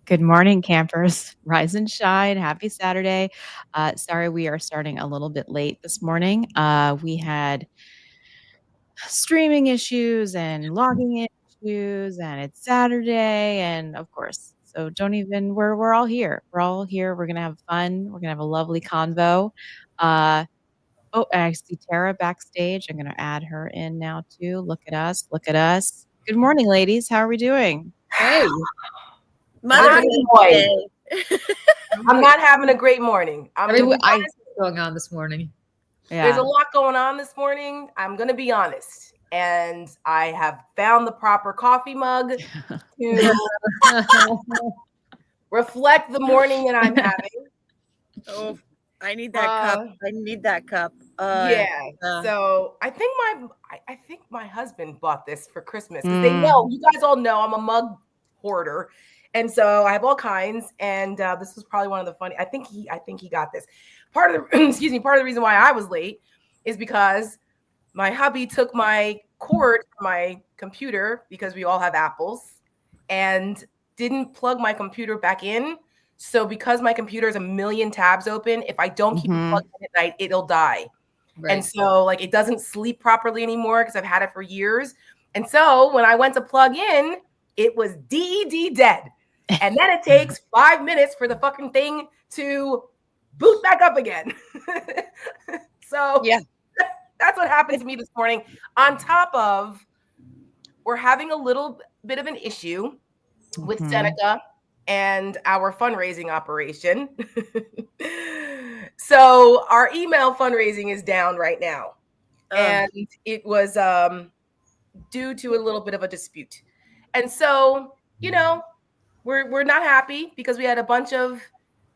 Good morning, campers. Rise and shine. Happy Saturday. Sorry, we are starting a little bit late this morning. We had streaming issues and logging issues, and it's Saturday, and of course, so don't even. We're all here. We're all here. We're gonna have fun. We're gonna have a lovely convo. Uh, oh, I see Tara backstage. I'm gonna add her in now too. Look at us. Look at us. Good morning, ladies. How are we doing? Hey, Mother's Day. I'm not having a great morning. What's going on this morning? Yeah. There's a lot going on this morning. I'm going to be honest. And I have found the proper coffee mug to reflect the morning that I'm having. Oh, I need that cup. I need that cup. So I think my husband bought this for Christmas because they know, you guys all know I'm a mug hoarder. And so I have all kinds. And this was probably one of the funny. I think he got this. Part of the reason why I was late is because my hubby took my cord from my computer, because we all have Apples, and didn't plug my computer back in. So because my computer is a million tabs open, if I don't keep it plugged in at night, it'll die. Right. And so it doesn't sleep properly anymore because I've had it for years. And so when I went to plug in, it was DED dead. And then it takes 5 minutes for the fucking thing to boot back up again. So yeah, that's what happened to me this morning. On top of, we're having a little bit of an issue with Seneca and our fundraising operation. So our email fundraising is down right now. And it was due to a little bit of a dispute. And so, we're not happy because we had a bunch of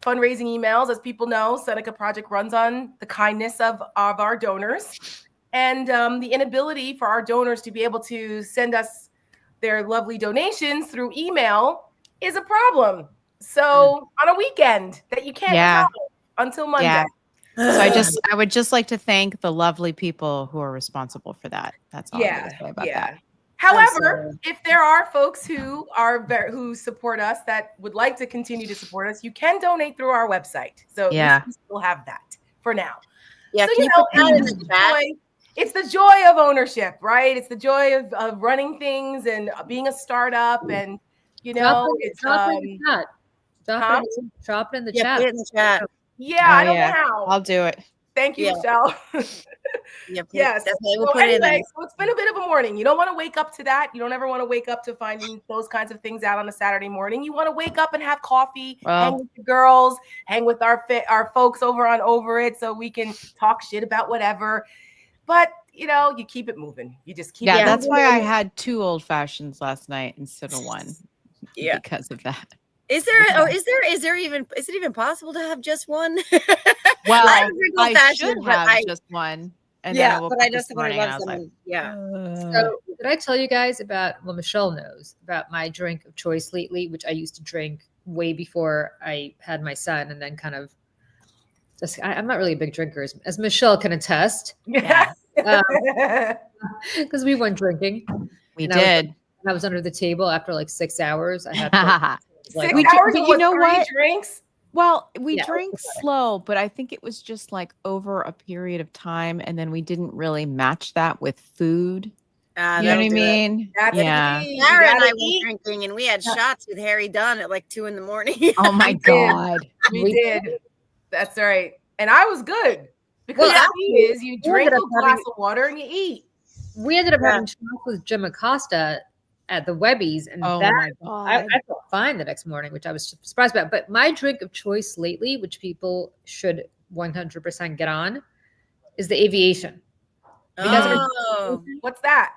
fundraising emails. As people know, Seneca Project runs on the kindness of our donors, and the inability for our donors to be able to send us their lovely donations through email is a problem. So on a weekend that you can't travel until Monday. Yeah. So I would just like to thank the lovely people who are responsible for that. That's all I have to say about that. However, if there are folks who support us that would like to continue to support us, you can donate through our website. So we still have that for now. Yeah, so, you put that in the chat? It's the joy of ownership, right? It's the joy of running things and being a startup, and drop it in the chat. Drop it in the chat. Put it in the chat. Yeah, I don't know how. I'll do it. Thank you, Michelle. Yes. We'll put it in. So it's been a bit of a morning. You don't want to wake up to that. You don't ever want to wake up to finding those kinds of things out on a Saturday morning. You want to wake up and have coffee, hang with the girls, hang with our folks over on Over It, so we can talk shit about whatever. But you keep it moving. You just keep. Yeah, that's why I had 2 old fashions last night instead of 1. Yeah, because of that. Is it even possible to have just one? Well, I should have just one. And then I just morning, love them. So did I tell you guys about? Well, Michelle knows about my drink of choice lately, which I used to drink way before I had my son, and then kind of just I'm not really a big drinker, as Michelle can attest. Yeah, because we went drinking. We did. I was under the table after like 6 hours. I had 6 hours. But you know what? Drinks. Well, we drank slow, but I think it was just like over a period of time, and then we didn't really match that with food. You know what I mean? Yeah. Sarah and I went drinking, and we had shots with Harry Dunn at like 2 a.m. Oh my God. We did. That's right. And I was good. Because you drink a glass of water and you eat. We ended up having shots with Jim Acosta at the Webbies, and I felt fine the next morning, which I was surprised about. But my drink of choice lately, which people should 100% get on, is the Aviation. What's that?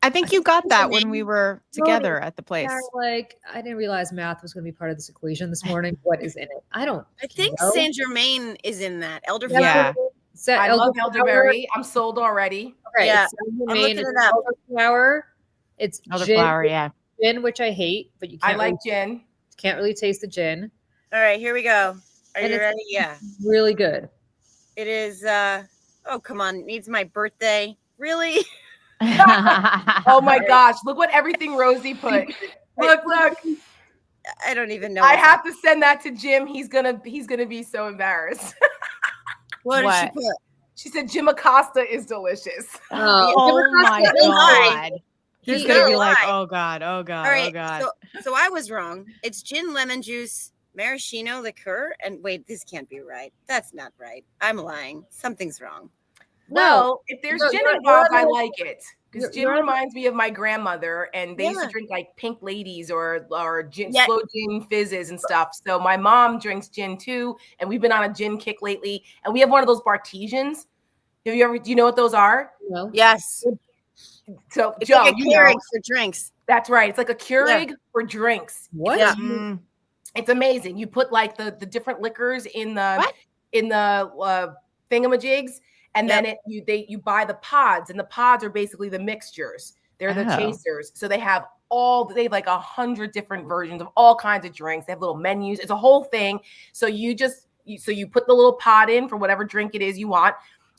I think you got that when we were together at the place. I didn't realize math was going to be part of this equation this morning. What is in it? I think Saint Germain is in that. Elderflower. Yeah. I love elderberry. I'm sold already. Okay, yeah, I'm looking it up. Elderflower. It's elderflower, gin, which I hate, but you can't. I like gin. Can't really taste the gin. All right, here we go. Are you ready? Yeah. Really good. It is. Oh, come on. It needs my birthday. Really? Oh my gosh! Look what everything Rosie put. Look. I don't even know. I have to send that to Jim. He's gonna be so embarrassed. What did she put? She said Jim Acosta is delicious. Oh my God. He's gonna be like, oh God. All right, so I was wrong. It's gin, lemon juice, maraschino liqueur, and wait, this can't be right. That's not right. I'm lying. Something's wrong. Well, if there's gin involved, I like it. Because gin reminds me of my grandmother, and they used to drink like Pink Ladies or gin, slow gin fizzes and stuff. So my mom drinks gin too, and we've been on a gin kick lately. And we have one of those Bartesians. Do you know what those are? No. Yes. So it's Joe, like a Keurig for drinks. That's right. It's like a Keurig for drinks. What? Yeah. It's amazing. You put like the different liquors in the thingamajigs. And then you buy the pods, and the pods are basically the mixtures. They're the chasers. So they have like 100 different versions of all kinds of drinks. They have little menus. It's a whole thing. So you put the little pod in for whatever drink it is you want.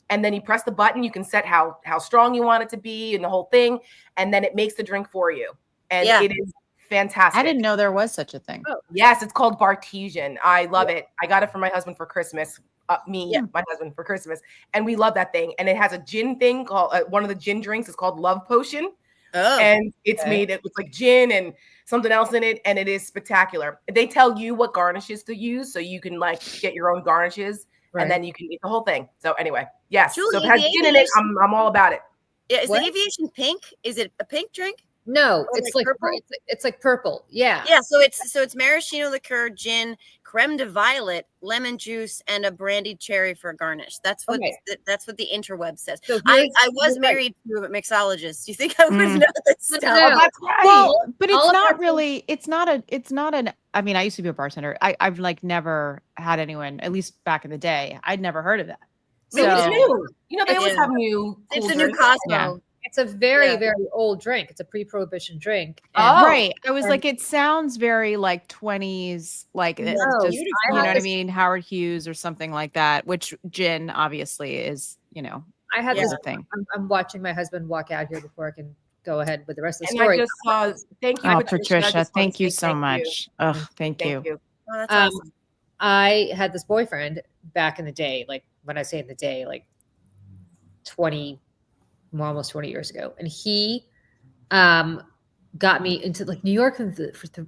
And then you press the button. You can set how strong you want it to be and the whole thing. And then it makes the drink for you. And it is fantastic. I didn't know there was such a thing. Oh, yes, it's called Bartesian. I love it. I got it for my husband for Christmas. My husband for Christmas, and we love that thing. And it has a gin thing called one of the gin drinks is called Love Potion, and it's made with like gin and something else in it, and it is spectacular. They tell you what garnishes to use, so you can like get your own garnishes, and then you can eat the whole thing. So anyway, yes, Julie, so if it has gin in it, I'm all about it. Yeah, is the aviation pink? Is it a pink drink? No, it's like purple. It's like purple. Yeah. Yeah. So it's maraschino liqueur, gin, creme de violet, lemon juice, and a brandied cherry for a garnish. That's what the interweb says. So I was married to a mixologist. Do you think I would know this stuff? No, that's right. Well, but it's not really. It's not an. I mean, I used to be a bartender. I've like never had anyone, at least back in the day. I'd never heard of that. So it's new. You know, they always have new. It's a new Cosmo. Yeah. It's a very, very old drink. It's a pre-prohibition drink. Right. I was like, it sounds very like 20s, like it's just, you know what I mean? Howard Hughes or something like that, which gin obviously is, you know, I had this thing. I'm watching my husband walk out here before I can go ahead with the rest of the story. I just saw, thank you, Patricia. Thank you so much. Oh, thank you. Oh, that's awesome. I had this boyfriend back in the day, like when I say in the day, like almost 20 years ago. And he got me into like New York.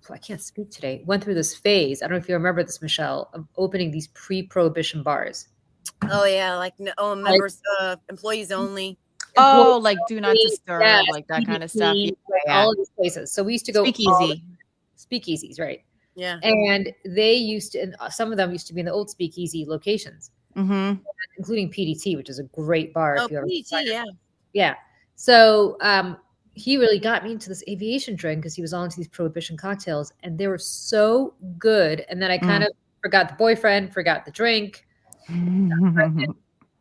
I can't speak today. Went through this phase. I don't know if you remember this, Michelle, of opening these pre-prohibition bars. Oh yeah. Like, members, employees only. Oh, like do not disturb, like that kind of stuff. All of these places. So we used to go speakeasies, right? Yeah. And they used to, and some of them used to be in the old speakeasy locations, including PDT, which is a great bar. Oh, PDT, yeah. So he really got me into this aviation drink because he was all into these prohibition cocktails, and they were so good. And then I kind of forgot the boyfriend, forgot the drink,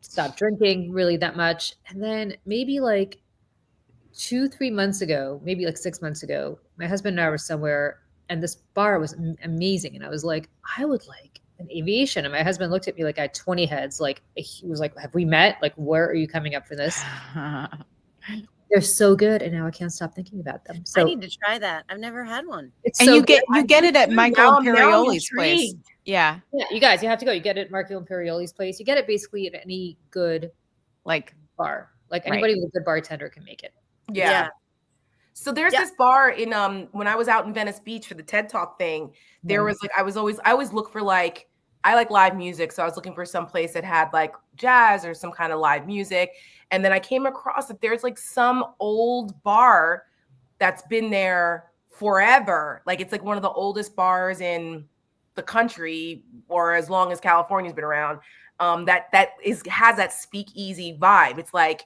stopped drinking really that much. And then maybe like 2-3 months ago, maybe like 6 months ago, my husband and I were somewhere, and this bar was amazing. And I was like, I would like an aviation. And my husband looked at me like I had 20 heads. Like he was like, have we met? Like, where are you coming up for this? They're so good, and now I can't stop thinking about them. So I need to try that. I've never had one. You get it at Michael Imperioli's place. Yeah, you guys, you have to go. You get it at Michael Imperioli's place. You get it basically at any good like bar. Like anybody with a good bartender can make it. Yeah. So there's this bar in when I was out in Venice Beach for the TED Talk thing, there was like I always look for like I like live music, so I was looking for some place that had like jazz or some kind of live music. And then I came across that there's like some old bar that's been there forever. Like it's like one of the oldest bars in the country, or as long as California's been around. Has that speakeasy vibe. It's like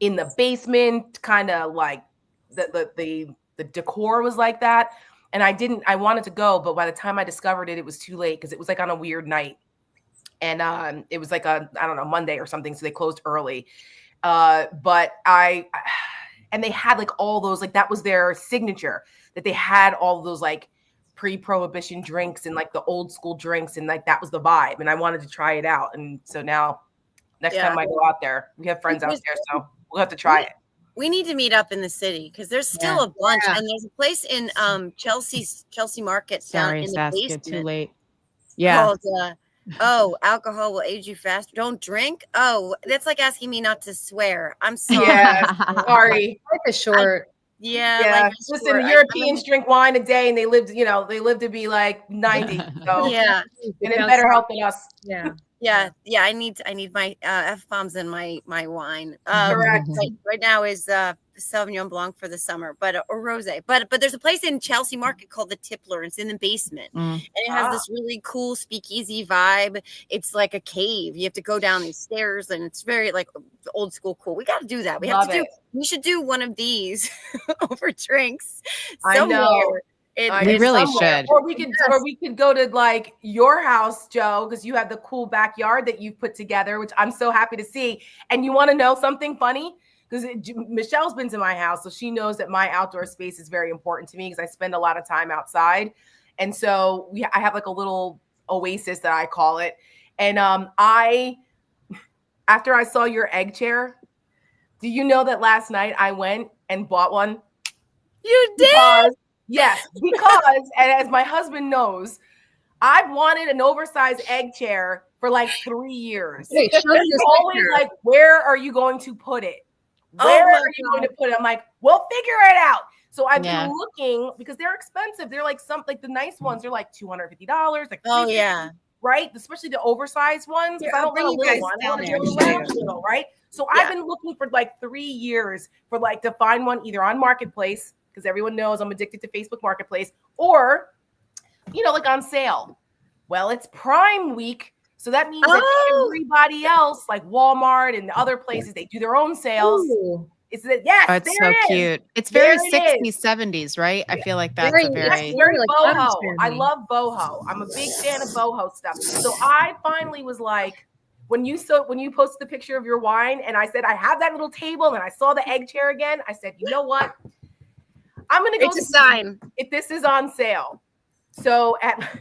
in the basement, kind of like the decor was like that. And I wanted to go, but by the time I discovered it, it was too late because it was like on a weird night. And it was like I don't know, Monday or something. So they closed early. But and they had like all those, like that was their signature, that they had all those like pre-prohibition drinks and like the old school drinks. And like, that was the vibe. And I wanted to try it out. And so now next time I go out there, we have friends out there, so we'll have to try it. We need to meet up in the city because there's still a bunch, and there's a place in Chelsea Market down in the basement. Too late. Yeah. Called, alcohol will age you faster. Don't drink. Oh, that's like asking me not to swear. I'm sorry. Yeah, sorry. Like a short. Yeah. Listen, Europeans drink wine a day, and they live to be like 90. So yeah, and it better help than us. Yeah. I need my F-bombs in my wine. Correct. Right now is Sauvignon Blanc for the summer, or rosé. But there's a place in Chelsea Market called the Tippler. It's in the basement, and it has this really cool speakeasy vibe. It's like a cave. You have to go down these stairs, and it's very like old school cool. We got to do that. We should do one of these over drinks. I know. We really should. Or we could go to like your house, Joe, because you have the cool backyard that you've put together, which I'm so happy to see. And you want to know something funny? Because Michelle's been to my house, so she knows that my outdoor space is very important to me because I spend a lot of time outside. And so I have like a little oasis that I call it. And after I saw your egg chair, do you know that last night I went and bought one? You did? Yes, because, and as my husband knows, I've wanted an oversized egg chair for like 3 years. Hey, it's always like, where are you going to put it? Where are you going to put it? I'm like, we'll figure it out. So I've been looking because they're expensive. They're like the nice ones are like $250, like $350, right? Especially the oversized ones. I don't want a little one. I want a little, right? So I've been looking for like 3 years for like to find one either on Marketplace, because everyone knows I'm addicted to Facebook Marketplace, or, like on sale. Well, it's Prime Week. So that means that everybody else, like Walmart and other places, they do their own sales. Ooh. It's so cute. It's very 60s, 70s, right? I feel like that's very boho. I love boho. I'm a big fan of boho stuff. So I finally was like, when you posted the picture of your wine, and I said, I have that little table, and I saw the egg chair again, I said, you know what? I'm going to go see if this is on sale. So at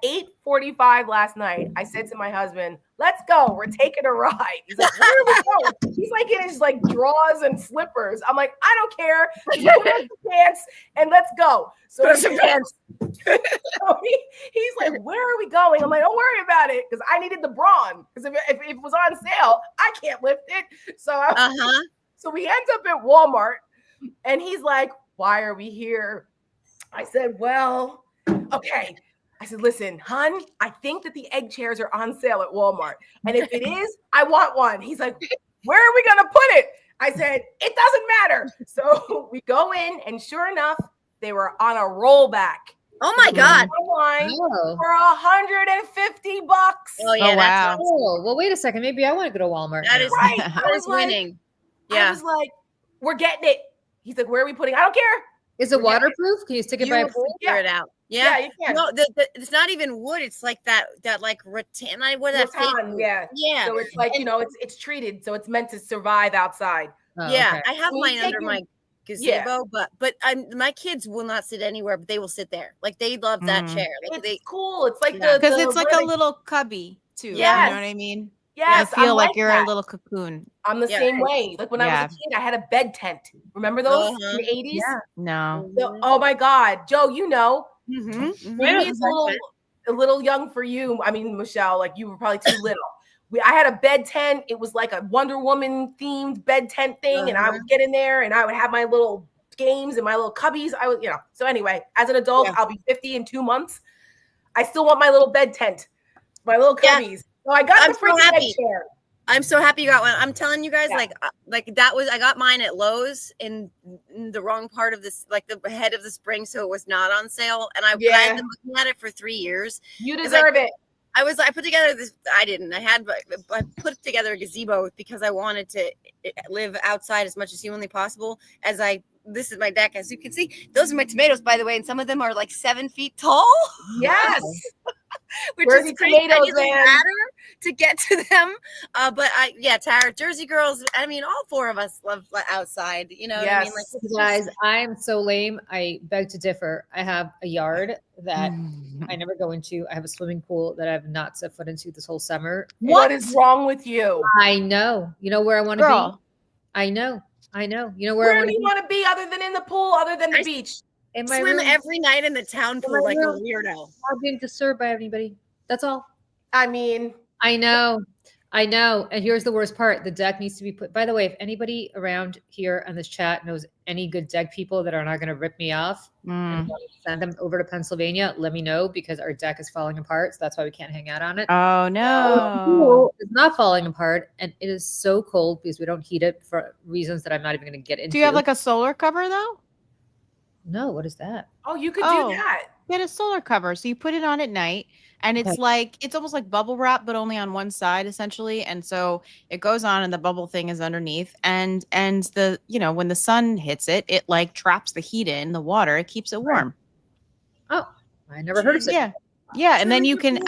8:45 last night, I said to my husband, let's go. We're taking a ride. He's like, where are we going? He's like in his like drawers and slippers. I'm like, I don't care. Put on some pants and let's go. So some pants. So he's like, where are we going? I'm like, don't worry about it, because I needed the brawn. Because if it was on sale, I can't lift it. So so we end up at Walmart, and he's like, why are we here? I said, well, okay. I said, listen, hun, I think that the egg chairs are on sale at Walmart. And if it is, I want one. He's like, where are we going to put it? I said, it doesn't matter. So we go in, and sure enough, they were on a rollback. Oh my God. Online for $150. Oh yeah. Wow. Oh, well, wait a second. Maybe I want to go to Walmart. That is right. I was winning. I was like, we're getting it. He's like, where are we putting? I don't care. Is it waterproof? Can you stick it by a pool? Figure it out. Yeah, you can. No, it's not even wood. It's like that like rattan. Rattan, yeah. So it's like, it's treated, so it's meant to survive outside. Oh, yeah, okay. I have mine under my gazebo, but my kids will not sit anywhere, but they will sit there. Like they love that chair. Like, it's cool. It's like because it's like a little cubby too. Yes. You know what I mean? Yes, I feel like you're a little cocoon. I'm the same way. Like when I was a kid, I had a bed tent. Remember those in the 80s? Yeah. No. So, oh my God, Joe, you know. Mm-hmm. Maybe it's a little young for you. I mean, Michelle, like you were probably too little. I had a bed tent. It was like a Wonder Woman themed bed tent thing, and I would get in there, and I would have my little games and my little cubbies. I would, So anyway, as an adult, I'll be 50 in 2 months. I still want my little bed tent, my little cubbies. So I got the freaking egg chair. I'm so happy you got one. I'm telling you guys, like that was, I got mine at Lowe's in the wrong part of this, like the head of the spring. So it was not on sale. And I've been looking at it for 3 years. You deserve it. I put together this, I put together a gazebo because I wanted to live outside as much as humanly possible. This is my deck. As you can see, those are my tomatoes, by the way. And some of them are like 7 feet tall. Yes. Which is crazy. To get to them. Tara, Jersey girls. I mean, all 4 of us love outside. You know what I mean? Like, guys, I'm so lame. I beg to differ. I have a yard that I never go into. I have a swimming pool that I've not set foot into this whole summer. What is wrong with you? I know. You know where I want to be? I know. I know. You know where do you want to be other than in the pool, other than the beach? In my swim room every night in the town pool like a weirdo. Not being disturbed by anybody. That's all. I mean, I know. And here's the worst part. The deck needs to be put. By the way, if anybody around here on this chat knows any good deck people that are not going to rip me off and send them over to Pennsylvania, let me know, because our deck is falling apart. So that's why we can't hang out on it. Oh, no. It's not falling apart. And it is so cold because we don't heat it for reasons that I'm not even going to get into. Do you have like a solar cover though? No. What is that? Oh, you could do that. Get a solar cover. So you put it on at night. And it's like, it's almost like bubble wrap, but only on one side essentially. And so it goes on and the bubble thing is underneath. And the, when the sun hits it, it like traps the heat in the water. It keeps it warm. Oh, I never heard of it. Yeah. Yeah. And then you can,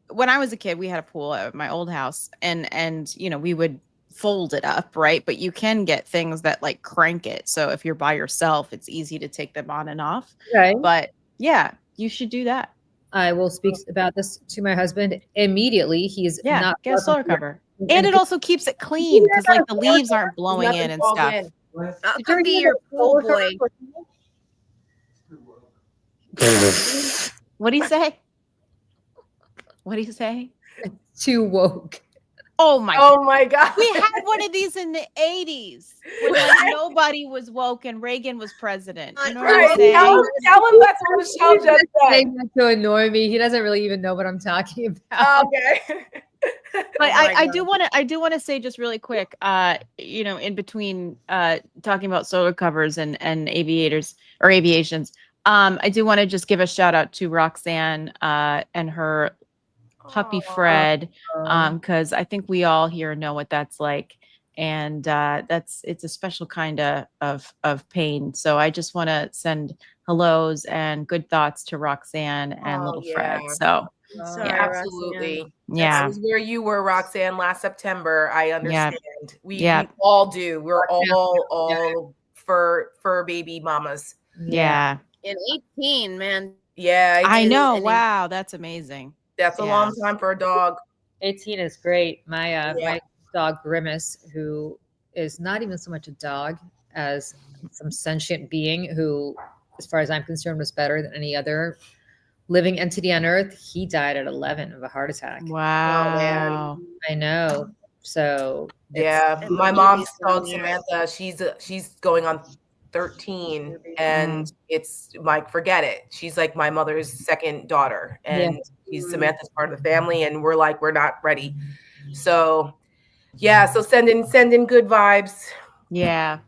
when I was a kid, we had a pool at my old house and we would fold it up, right? But you can get things that like crank it. So if you're by yourself, it's easy to take them on and off. Right. But yeah, you should do that. I will speak about this to my husband immediately. He's not get a solar cover. And it also keeps it clean because like the leaves aren't blowing in and stuff. I'll be your pool boy. What do you say? What do you say? Too woke. Oh my God. We had one of these in the 80s when like nobody was woke and Reagan was president. You know what I'm saying? Tell him that's what Michelle just said. To annoy me. He doesn't really even know what I'm talking about. Okay. But I do want to say just really quick, in between talking about solar covers and aviators or aviations, I do want to just give a shout out to Roxanne and her puppy Fred, because I think we all here know what that's like, and it's a special kind of pain. So I just want to send hellos and good thoughts to Roxanne and little Fred. So absolutely, yeah, that was where you were, Roxanne, last September. I understand. We all do. We're all fur baby mamas. Yeah. In 18, man. Yeah, I know. Wow, that's amazing. That's a long time for a dog. 18 is great. My dog Grimace, who is not even so much a dog as some sentient being who, as far as I'm concerned, was better than any other living entity on Earth. He died at 11 of a heart attack. Wow. I know. So my mom's dog Samantha, she's going on 13, and it's like, forget it. She's like my mother's second daughter, and Samantha's part of the family, and we're not ready. So so send in good vibes. Yeah.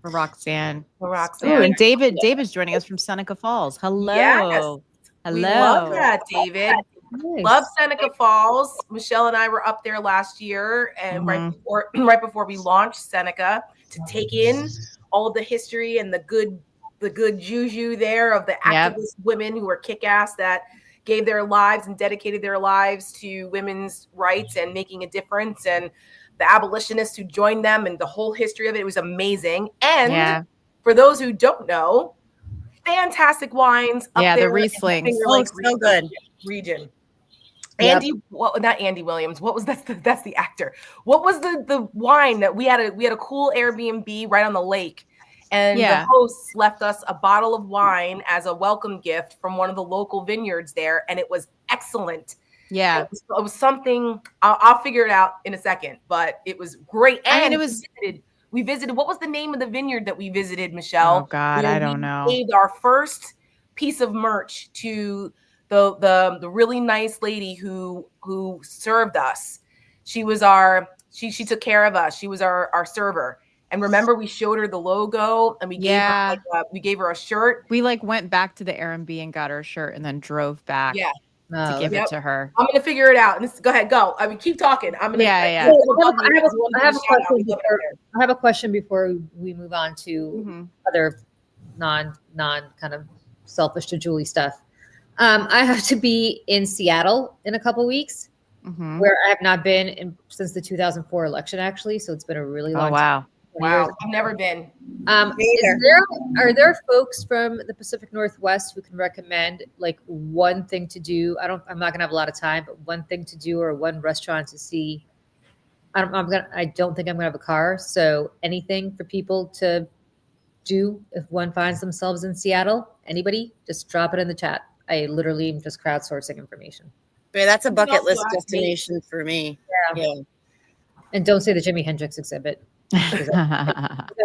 For Roxanne. Ooh, and David's joining us from Seneca Falls. Hello. Yes. We love that, David. Nice. Love Seneca Falls. Michelle and I were up there last year, and right before we launched Seneca, to take in all of the history and the good juju there of the activist women who were kick-ass, that gave their lives and dedicated their lives to women's rights and making a difference, and the abolitionists who joined them, and the whole history of it. It was amazing. And for those who don't know, fantastic wines up there. The Rieslings. So good. Region. Not Andy Williams. What was that's the actor. What was the wine that we had a cool Airbnb right on the lake, and the hosts left us a bottle of wine as a welcome gift from one of the local vineyards there, and it was excellent. Yeah, it was something. I'll figure it out in a second, but it was great. And it was. We visited. What was the name of the vineyard that we visited, Michelle? Oh God, I don't know. We gave our first piece of merch to the really nice lady who served us. She was she took care of us. She was our server. And remember, we showed her the logo, and we gave her a shirt. We went back to the Airbnb and got her a shirt, and then drove back. To give it to her. I'm gonna figure it out. And go ahead, go. Keep talking. I'm gonna. I have a question before we move on to other non kind of selfish to Julie stuff. I have to be in Seattle in a couple weeks, where I have not been since the 2004 election, actually. So it's been a really long time. Wow, I've never been. Are there folks from the Pacific Northwest who can recommend one thing to do? I'm not gonna have a lot of time, but one thing to do or one restaurant to see. I don't think I'm gonna have a car. So anything for people to do if one finds themselves in Seattle, anybody, just drop it in the chat. I literally am just crowdsourcing information. Yeah, that's a bucket list destination for me. Yeah. And don't say the Jimi Hendrix exhibit. I've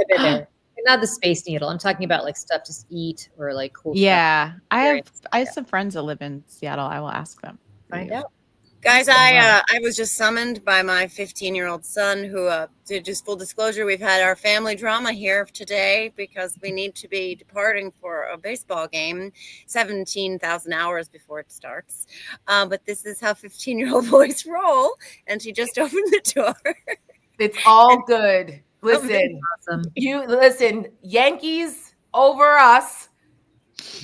been there. Not the Space Needle. I'm talking about like stuff to eat or like cool stuff. I have some friends that live in Seattle. I will ask them. Find out. Guys, I was just summoned by my 15-year-old son who, just full disclosure, we've had our family drama here today because we need to be departing for a baseball game 17,000 hours before it starts. But this is how 15-year-old boys roll. And she just opened the door. It's all good. Listen, listen, Yankees over us.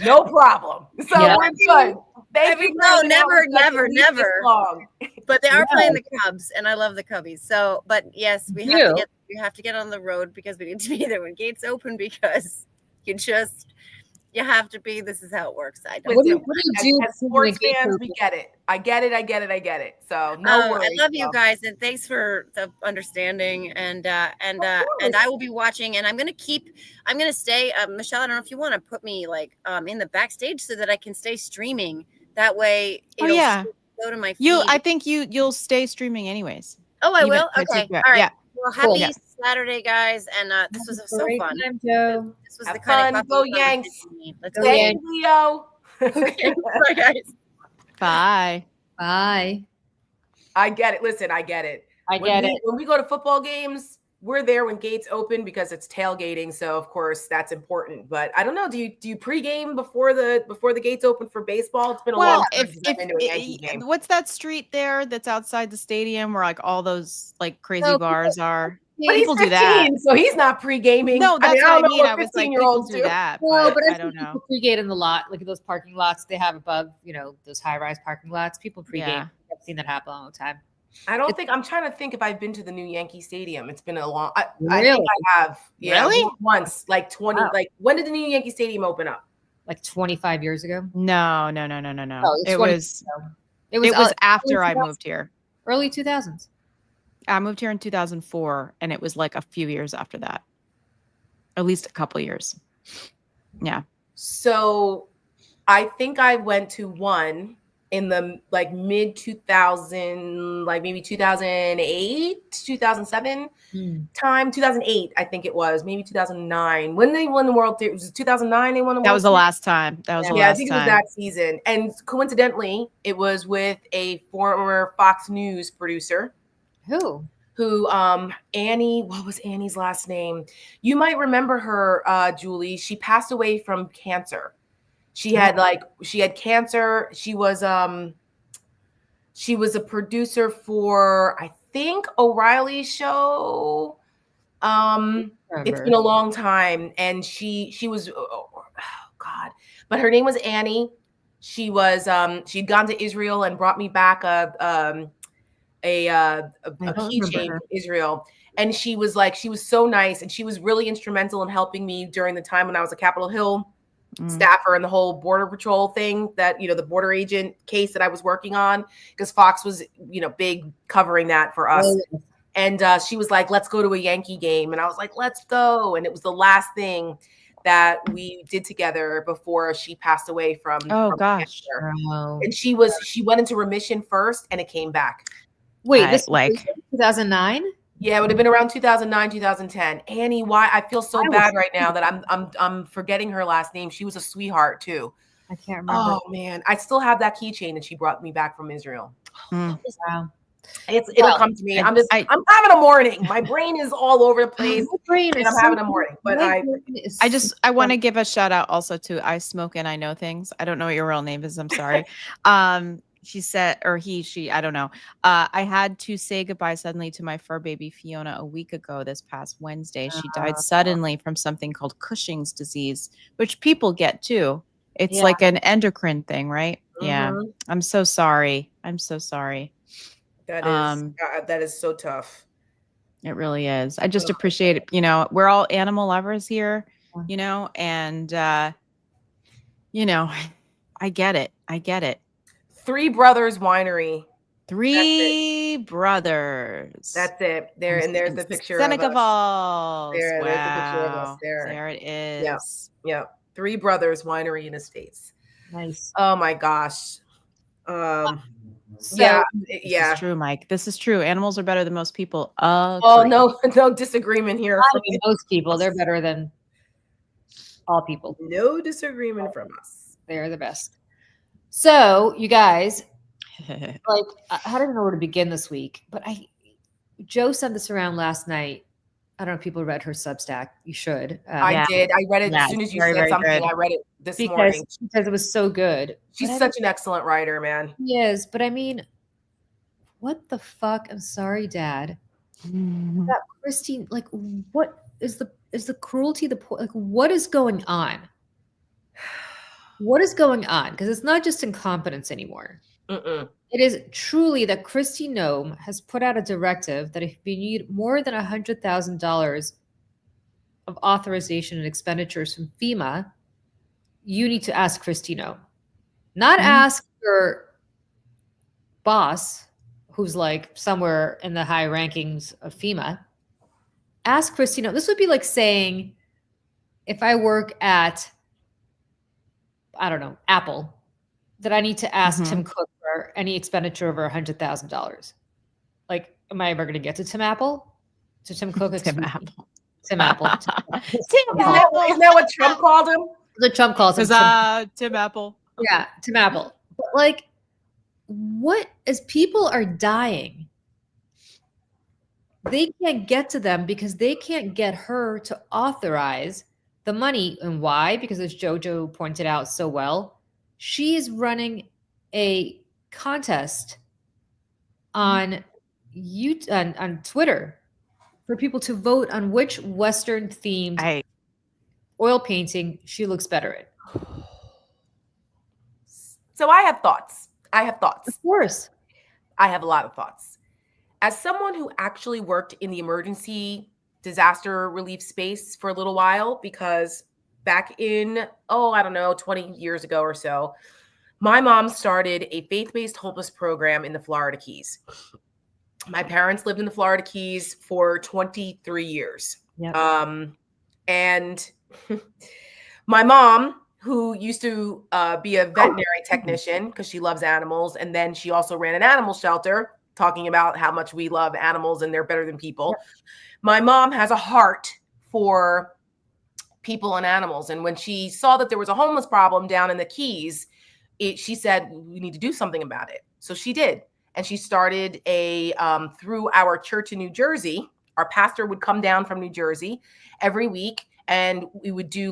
No problem. So we're good. Thank you. No, never. But they are playing the Cubs, and I love the Cubbies. So, but yes, we have to get on the road because we need to be there when gates open because you have to be. This is how it works. I don't. What do you do? As sports fans, we get it. I get it. So no worries. I love you guys, and thanks for the understanding. And I will be watching, and I'm gonna stay. Michelle, I don't know if you want to put me like in the backstage so that I can stay streaming. That way, it'll go to my feed. I think you'll stay streaming anyways. Oh, I will. Okay. All right. Yeah. Well, happy Saturday, guys, and this was so fun. Time, Joe. This was the kind of go Yanks. Let's go Yanks, Leo. Okay, bye, guys. Bye. I get it. Listen, I get it. When we go to football games, we're there when gates open because it's tailgating. So of course that's important. But I don't know. Do you pregame before the gates open for baseball? It's been a long time since I've been to a Yankee game. What's that street there that's outside the stadium where like all those like crazy bars are? But people do that, so he's not pre-gaming. No, that's what I mean. I was like, people do that. No, but I don't know. Pre-gate in the lot, like those parking lots they have above, those high-rise parking lots. People pre-game. Yeah. I've seen that happen all the time. I'm trying to think if I've been to the new Yankee Stadium. It's been a long. Really? I think I have. Yeah, really? Once, like 20. Wow. Like when did the new Yankee Stadium open up? Like 25 years ago. No. Oh, it was after I moved here. Early 2000s. I moved here in 2004, and it was like a few years after that. At least a couple years. Yeah. So I think I went to one in the like mid 2000, like maybe 2008, 2007 time, 2008, I think it was, maybe 2009. When they won the World Series, was it 2009 they won the World Series? That was the last time. I think it was that season. And coincidentally, it was with a former Fox News producer. Who Annie, what was Annie's last name? You might remember her, Julie. She passed away from cancer. She had cancer. She was a producer for, I think, O'Reilly's show. It's been a long time. And she was, oh God, but her name was Annie. She was, she'd gone to Israel and brought me back a keychain from Israel. And she was so nice. And she was really instrumental in helping me during the time when I was a Capitol Hill staffer and the whole border patrol thing that, the border agent case that I was working on, because Fox was, big covering that for us. And she was like, let's go to a Yankee game. And I was like, let's go. And it was the last thing that we did together before she passed away from gosh. Cancer. And she went into remission first and it came back. Wait, this like 2009? Yeah, it would have been around 2009, 2010. Annie, why I feel so bad right now that I'm forgetting her last name. She was a sweetheart too. I can't remember. Oh man, I still have that keychain that she brought me back from Israel. Wow. It'll come to me. I'm having a morning. My brain is all over the place. I'm having a morning. But I want to give a shout out also to I Smoke and I Know Things. I don't know what your real name is. I'm sorry. She said, or she, I don't know. I had to say goodbye suddenly to my fur baby Fiona a week ago this past Wednesday. She died suddenly from something called Cushing's disease, which people get too. It's like an endocrine thing, right? Mm-hmm. Yeah. I'm so sorry. That is so tough. It really is. I just appreciate it. We're all animal lovers here, and, I get it. Three Brothers Winery 3 brothers. That's it. There, and there's the picture Seneca of us. Falls. There's the picture of us Wow. There it is. Yeah. 3 brothers, winery and estates. Nice. Oh my gosh. So, yeah. This is true, Mike. This is true. Animals are better than most people. Oh, no disagreement here. Most people, they're better than all people. No disagreement from us. They're the best. So, you guys, like, I don't even know where to begin this week, but Joe sent this around last night. I don't know if people read her Substack. You should. I did. I read it as soon as you said something. I read it this morning. Because it was so good. She's such an excellent writer, man. She is. But I mean, what the fuck? I'm sorry, Dad. That Christine, like, what is the cruelty, like, what is going on? What is going on? Because it's not just incompetence anymore. It is truly that Kristi Noem has put out a directive that if you need more than $100,000 of authorization and expenditures from FEMA, you need to ask Kristi Noem. Not ask your boss, who's like somewhere in the high rankings of FEMA. Ask Kristi Noem. This would be like saying, if I work at, I don't know, Apple, that I need to ask Tim Cook for any expenditure over $100,000. Like, am I ever going to get to Tim Apple? To Tim Cook? Tim Apple. Tim Apple. Isn't that what Trump called him? The Trump calls him Tim Apple. Yeah, Tim Apple. But like, what, as people are dying, they can't get to them because they can't get her to authorize the money. And why? Because as Jojo pointed out so well, she is running a contest on on Twitter for people to vote on which Western themed oil painting she looks better in. So I have thoughts. Of course. I have a lot of thoughts. As someone who actually worked in the emergency disaster relief space for a little while, because back in, 20 years ago or so, my mom started a faith-based homeless program in the Florida Keys. My parents lived in the Florida Keys for 23 years. Yep. And my mom, who used to be a veterinary technician because she loves animals, and then she also ran an animal shelter, talking about how much we love animals and they're better than people. Yep. My mom has a heart for people and animals. And when she saw that there was a homeless problem down in the Keys, she said, we need to do something about it. So she did. And she started through our church in New Jersey. Our pastor would come down from New Jersey every week, and we would do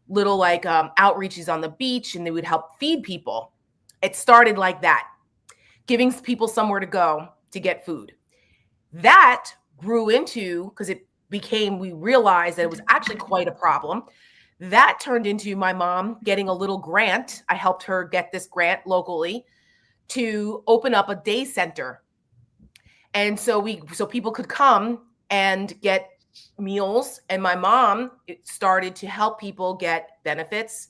little outreaches on the beach, and they would help feed people. It started like that, giving people somewhere to go to get food. That grew into, because we realized that it was actually quite a problem. That turned into my mom getting a little grant. I helped her get this grant locally to open up a day center. And so people could come and get meals. And my mom started to help people get benefits.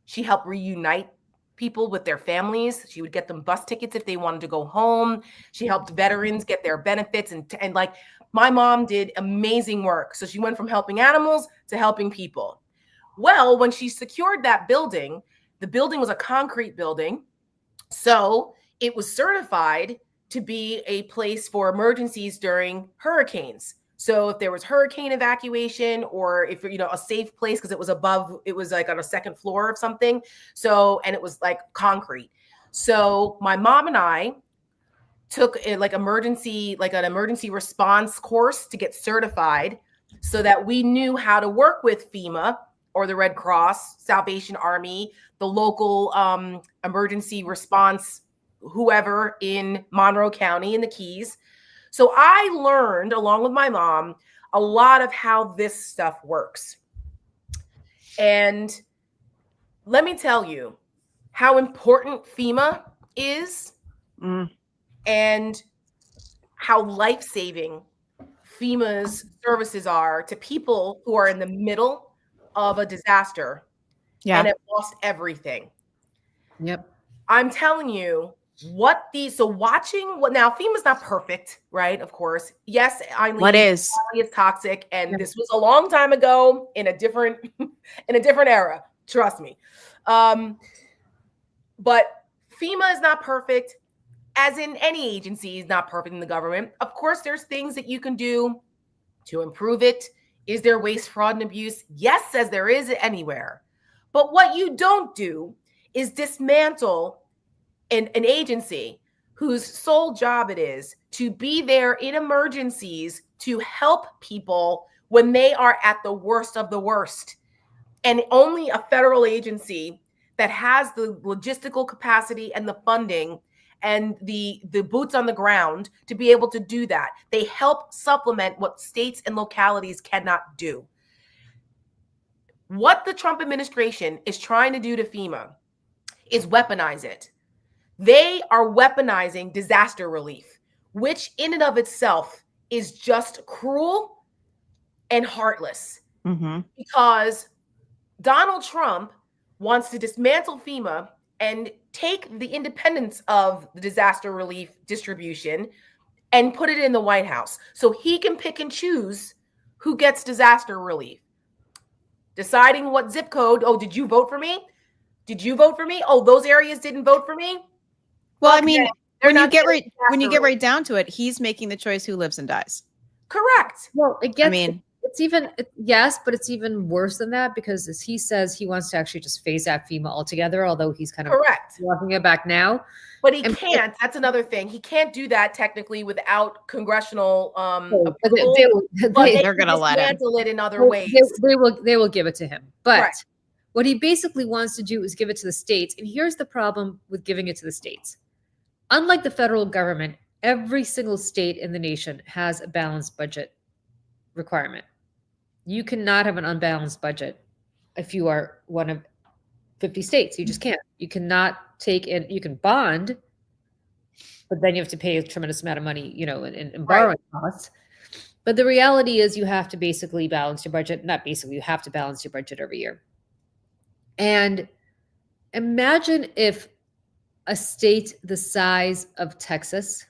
She helped reunite people with their families. She would get them bus tickets if they wanted to go home. She helped veterans get their benefits. And my mom did amazing work. So she went from helping animals to helping people. Well, when she secured that building, the building was a concrete building. So it was certified to be a place for emergencies during hurricanes. So if there was hurricane evacuation, or if, a safe place, because it was on a second floor of something. So, and it was like concrete. So my mom and I took an emergency response course to get certified so that we knew how to work with FEMA or the Red Cross, Salvation Army, the local emergency response, whoever in Monroe County in the Keys. So I learned, along with my mom, a lot of how this stuff works. And let me tell you how important FEMA is and how life-saving FEMA's services are to people who are in the middle of a disaster and have lost everything. Yep. I'm telling you, watching what now, FEMA's not perfect, right? Of course. Yes, Eileen, what is toxic, and this was a long time ago in a different era. Trust me. But FEMA is not perfect, as in any agency is not perfect in the government. Of course, there's things that you can do to improve it. Is there waste, fraud, and abuse? Yes, as there is anywhere. But what you don't do is dismantle an agency whose sole job it is to be there in emergencies to help people when they are at the worst of the worst. And only a federal agency that has the logistical capacity and the funding and the boots on the ground to be able to do that. They help supplement what states and localities cannot do. What the Trump administration is trying to do to FEMA is weaponize it. They are weaponizing disaster relief, which in and of itself is just cruel and heartless. Because Donald Trump wants to dismantle FEMA and take the independence of the disaster relief distribution and put it in the White House so he can pick and choose who gets disaster relief. Deciding what zip code, oh, did you vote for me? Did you vote for me? Oh, those areas didn't vote for me? Well, I mean, when you get right down to it, he's making the choice who lives and dies. Correct. Well, yes, but it's even worse than that, because as he says, he wants to actually just phase out FEMA altogether, although he's kind of walking it back now. But he can't. That's another thing. He can't do that technically without congressional approval. They're going to let him handle it in other ways. They will give it to him. But what he basically wants to do is give it to the states. And here's the problem with giving it to the states. Unlike the federal government, every single state in the nation has a balanced budget requirement. You cannot have an unbalanced budget if you are one of 50 states. You just can't. You cannot take in, you can bond, but then you have to pay a tremendous amount of money, in borrowing costs. But the reality is you have to basically balance your budget. Not basically, you have to balance your budget every year. And imagine if a state the size of Texas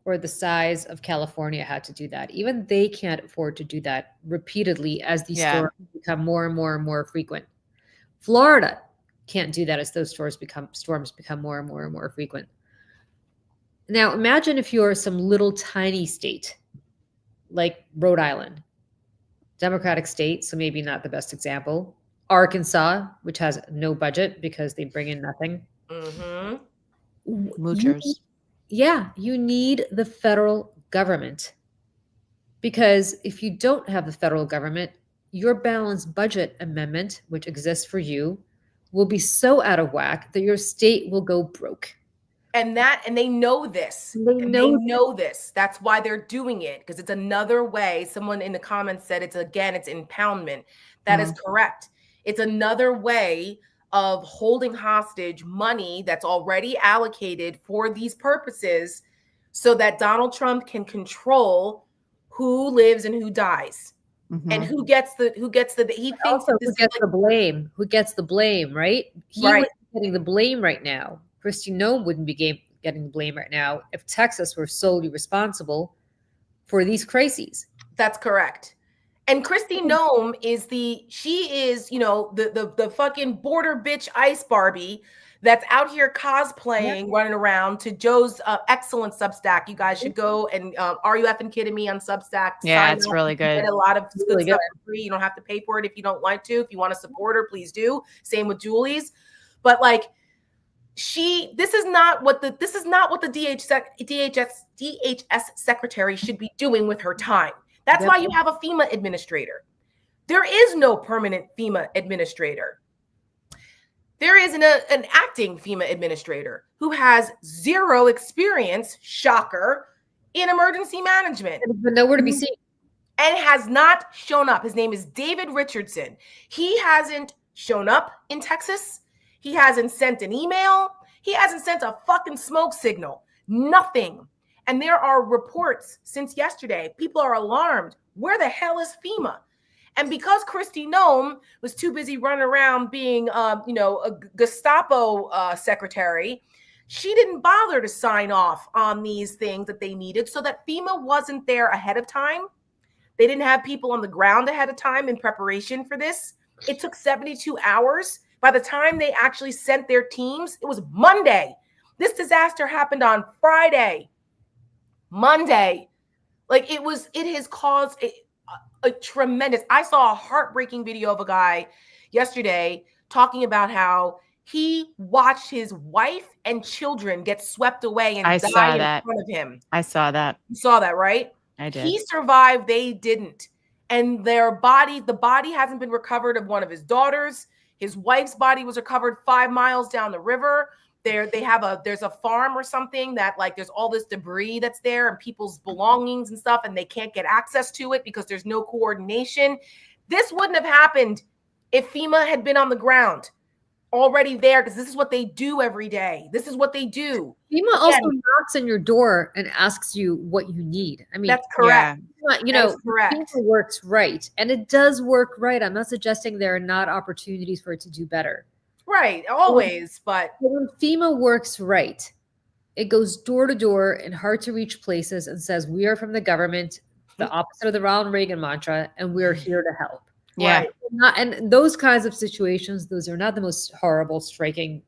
or the size of California had to do that. Even they can't afford to do that repeatedly as these storms become more and more and more frequent. Florida can't do that as those storms become more and more and more frequent. Now, imagine if you're some little tiny state like Rhode Island, Democratic state, so maybe not the best example. Arkansas, which has no budget because they bring in nothing. Moochers. You need the federal government, because if you don't have the federal government, your balanced budget amendment, which exists for you, will be so out of whack that your state will go broke. And they know this. They know this. That's why they're doing it, because it's another way. Someone in the comments said it's impoundment. That is correct. It's another way of holding hostage money that's already allocated for these purposes so that Donald Trump can control who lives and who dies. And who gets the blame? Who gets the blame, right? He would be getting the blame right now. Kristi Noem wouldn't be getting the blame right now if Texas were solely responsible for these crises. That's correct. And Kristi Noem is the fucking border bitch ice Barbie that's out here cosplaying, running around to Joe's excellent Substack. You guys should go and Are You Effing Kidding Me on Substack? Yeah, it's really good. Get a lot of good stuff for free. You don't have to pay for it if you don't like to. If you want to support her, please do. Same with Julie's. But like, this is not what the DHS secretary should be doing with her time. That's why you have a FEMA administrator. There is no permanent FEMA administrator. There is an acting FEMA administrator who has zero experience, shocker, in emergency management. But nowhere to be seen. And has not shown up. His name is David Richardson. He hasn't shown up in Texas. He hasn't sent an email. He hasn't sent a fucking smoke signal. Nothing. And there are reports since yesterday. People are alarmed. Where the hell is FEMA? And because Kristi Noem was too busy running around being, a Gestapo secretary, She didn't bother to sign off on these things that they needed, so that FEMA wasn't there ahead of time. They didn't have people on the ground ahead of time in preparation for this. It took 72 hours. By the time they actually sent their teams, it was Monday. This disaster happened on Friday. Monday. Like it has caused a tremendous, I saw a heartbreaking video of a guy yesterday talking about how he watched his wife and children get swept away and die in front of him. I saw that. You saw that, right? I did. He survived, they didn't. And the body hasn't been recovered of one of his daughters. His wife's body was recovered 5 miles down the river. There's a farm or something that like there's all this debris that's there and people's belongings and stuff, and they can't get access to it because there's no coordination. This wouldn't have happened if FEMA had been on the ground already there, because this is what they do every day. This is what they do. FEMA also knocks on your door and asks you what you need. I mean, that's correct. Yeah. FEMA works right, and it does work right. I'm not suggesting there are not opportunities for it to do better. Right, always, but when FEMA works right, it goes door to door in hard to reach places and says, we are from the government, the opposite of the Ronald Reagan mantra, and we're here to help. Yeah. Right. And those kinds of situations, those are not the most horrible, frightening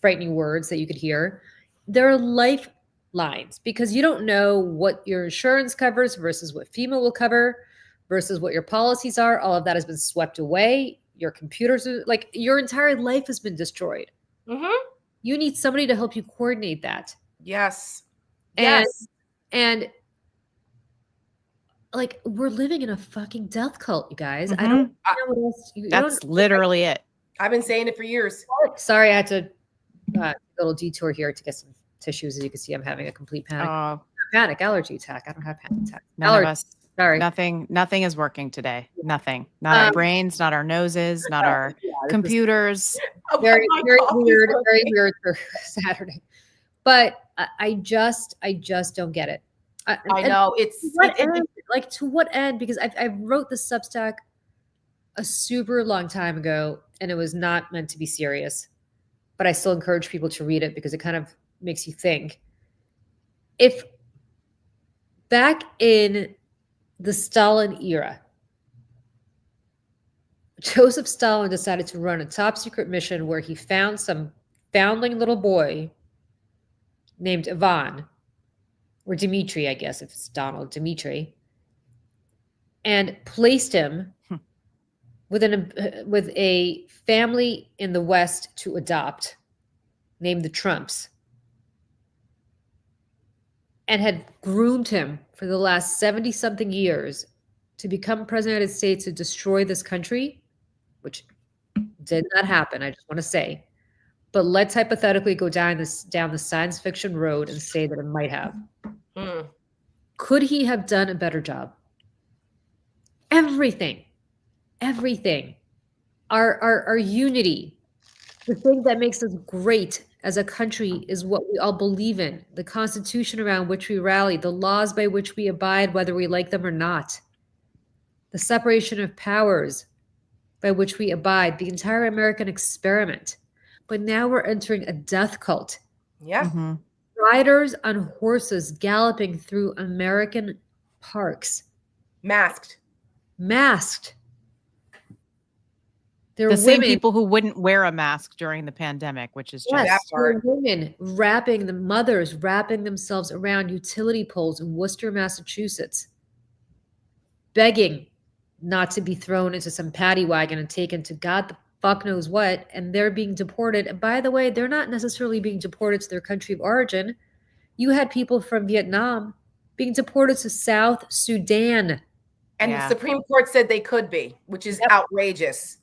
words that you could hear. They're lifelines, because you don't know what your insurance covers versus what FEMA will cover versus what your policies are. All of that has been swept away. Your computers, like your entire life has been destroyed. Mm-hmm. You need somebody to help you coordinate that. Yes. And like, we're living in a fucking death cult, you guys. Mm-hmm. I don't know what else. That's literally it. I've been saying it for years. Sorry, I had to little detour here to get some tissues. As you can see, I'm having a complete panic allergy attack. I don't have panic attack. None of us. Sorry. Nothing is working today. Nothing. Not our brains, not our noses, not our computers. Very weird for Saturday. But I just don't get it. I know to what end? Because I wrote the Substack a super long time ago, and it was not meant to be serious, but I still encourage people to read it because it kind of makes you think. If back in the Stalin era, Joseph Stalin decided to run a top secret mission where he found some foundling little boy named Ivan, or Dmitri, I guess, if it's Donald, Dmitri, and placed him with a family in the West to adopt named the Trumps, and had groomed him for the last 70-something years to become president of the United States to destroy this country, which did not happen, I just want to say. But let's hypothetically go down the science fiction road and say that it might have. Could he have done a better job? Everything. Our unity, the thing that makes us great as a country is what we all believe in, the Constitution around which we rally, the laws by which we abide, whether we like them or not, the separation of powers by which we abide, the entire American experiment. But now we're entering a death cult. Yeah. Mm-hmm. Riders on horses galloping through American parks. Masked. There are same people who wouldn't wear a mask during the pandemic, which is just that part. Women mothers wrapping themselves around utility poles in Worcester, Massachusetts, begging not to be thrown into some paddy wagon and taken to God the fuck knows what, and they're being deported. And by the way, they're not necessarily being deported to their country of origin. You had people from Vietnam being deported to South Sudan. And the Supreme Court said they could be, which is outrageous.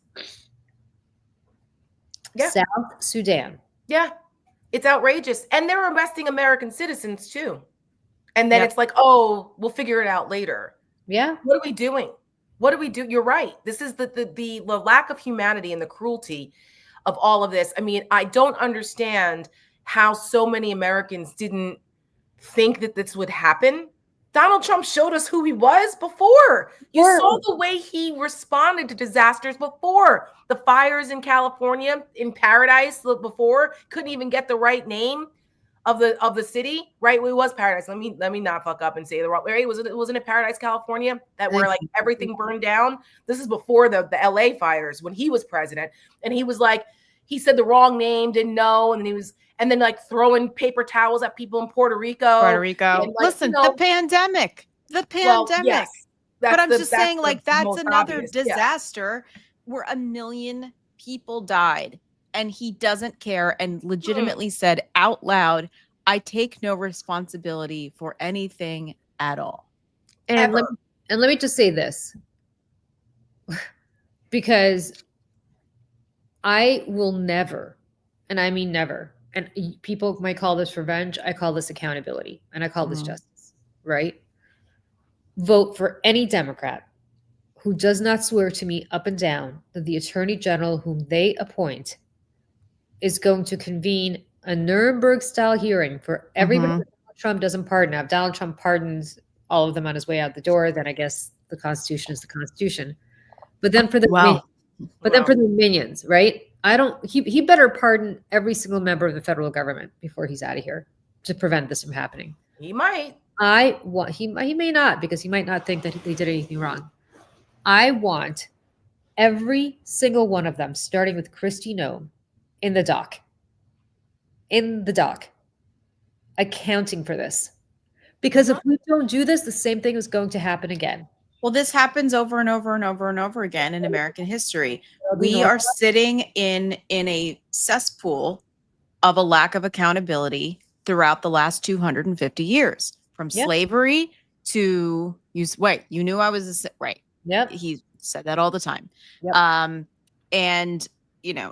Yeah. South Sudan. Yeah, it's outrageous. And they're arresting American citizens too. And then it's like, oh, we'll figure it out later. Yeah. What are we doing? What do we do? You're right. This is the lack of humanity and the cruelty of all of this. I mean, I don't understand how so many Americans didn't think that this would happen. Donald Trump showed us who he was before. You saw the way he responded to disasters before. The fires in California, in Paradise before, couldn't even get the right name of the city, right? It was Paradise. Let me not fuck up and say the wrong. Right? Wasn't it Paradise, California, that where like everything burned down? This is before the LA fires when he was president, and he was like, he said the wrong name, didn't know, and then like throwing paper towels at people in Puerto Rico. And, like, listen, the pandemic. Well, yes, but I'm just saying, like, that's another obvious disaster where 1 million people died. And he doesn't care and legitimately said out loud, I take no responsibility for anything at all. And let me just say this, because I will never, and I mean never, and people might call this revenge, I call this accountability, and I call this justice, right? Vote for any Democrat who does not swear to me up and down that the Attorney General whom they appoint is going to convene a Nuremberg-style hearing for everybody that Donald Trump doesn't pardon. Now, if Donald Trump pardons all of them on his way out the door, then I guess the Constitution is the Constitution. But then for the then for the minions, right? He better pardon every single member of the federal government before he's out of here to prevent this from happening. He might. He may not, because he might not think that they did anything wrong. I want every single one of them, starting with Kristi Noem, in the dock, accounting for this. Because if we don't do this, the same thing is going to happen again. Well, this happens over and over and over and over again in American history. We are sitting in a cesspool of a lack of accountability throughout the last 250 years, from slavery to you knew I was right. Yep. He said that all the time. Yep. And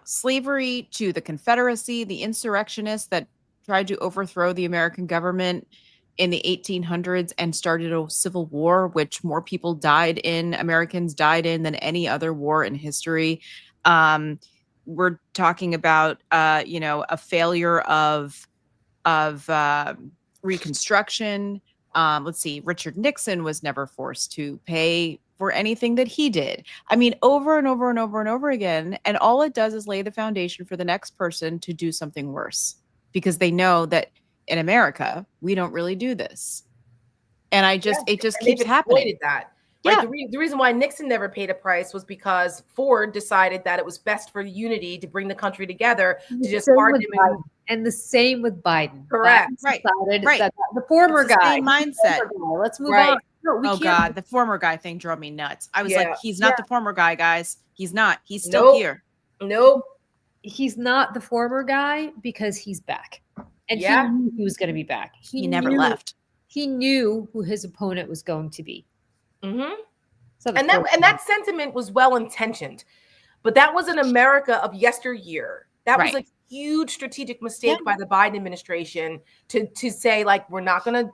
slavery to the Confederacy, the insurrectionists that tried to overthrow the American government in the 1800s and started a civil war, which more people Americans died in than any other war in history. We're talking about, a failure of Reconstruction. Let's see, Richard Nixon was never forced to pay for anything that he did. I mean, over and over and over and over again. And all it does is lay the foundation for the next person to do something worse, because they know that in America, we don't really do this. And it just keeps happening. That. Right? The reason why Nixon never paid a price was because Ford decided that it was best for unity to bring the country together to just pardon him. And the same with Biden. Correct. Right. That the former guy. Same mindset. Let's move on. No, God, the former guy thing drove me nuts. I was like, he's not the former guy, guys. He's not. He's still here. Nope. He's not the former guy because he's back. And he knew he was going to be back. He never left. He knew who his opponent was going to be. Mm-hmm. So and that sentiment was well intentioned, but that was an America of yesteryear. That was a huge strategic mistake by the Biden administration to say, like, we're not gonna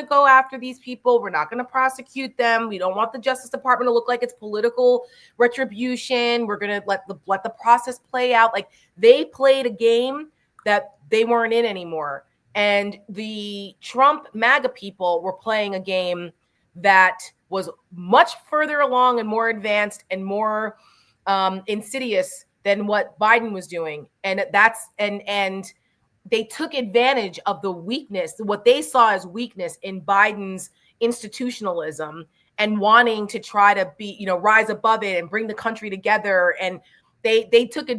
go after these people. We're not gonna prosecute them. We don't want the Justice Department to look like it's political retribution. We're gonna let the process play out. Like, they played a game that they weren't in anymore, and the Trump MAGA people were playing a game that was much further along and more advanced and more insidious than what Biden was doing. And and they took advantage of the weakness, what they saw as weakness in Biden's institutionalism and wanting to try to be, rise above it and bring the country together. And they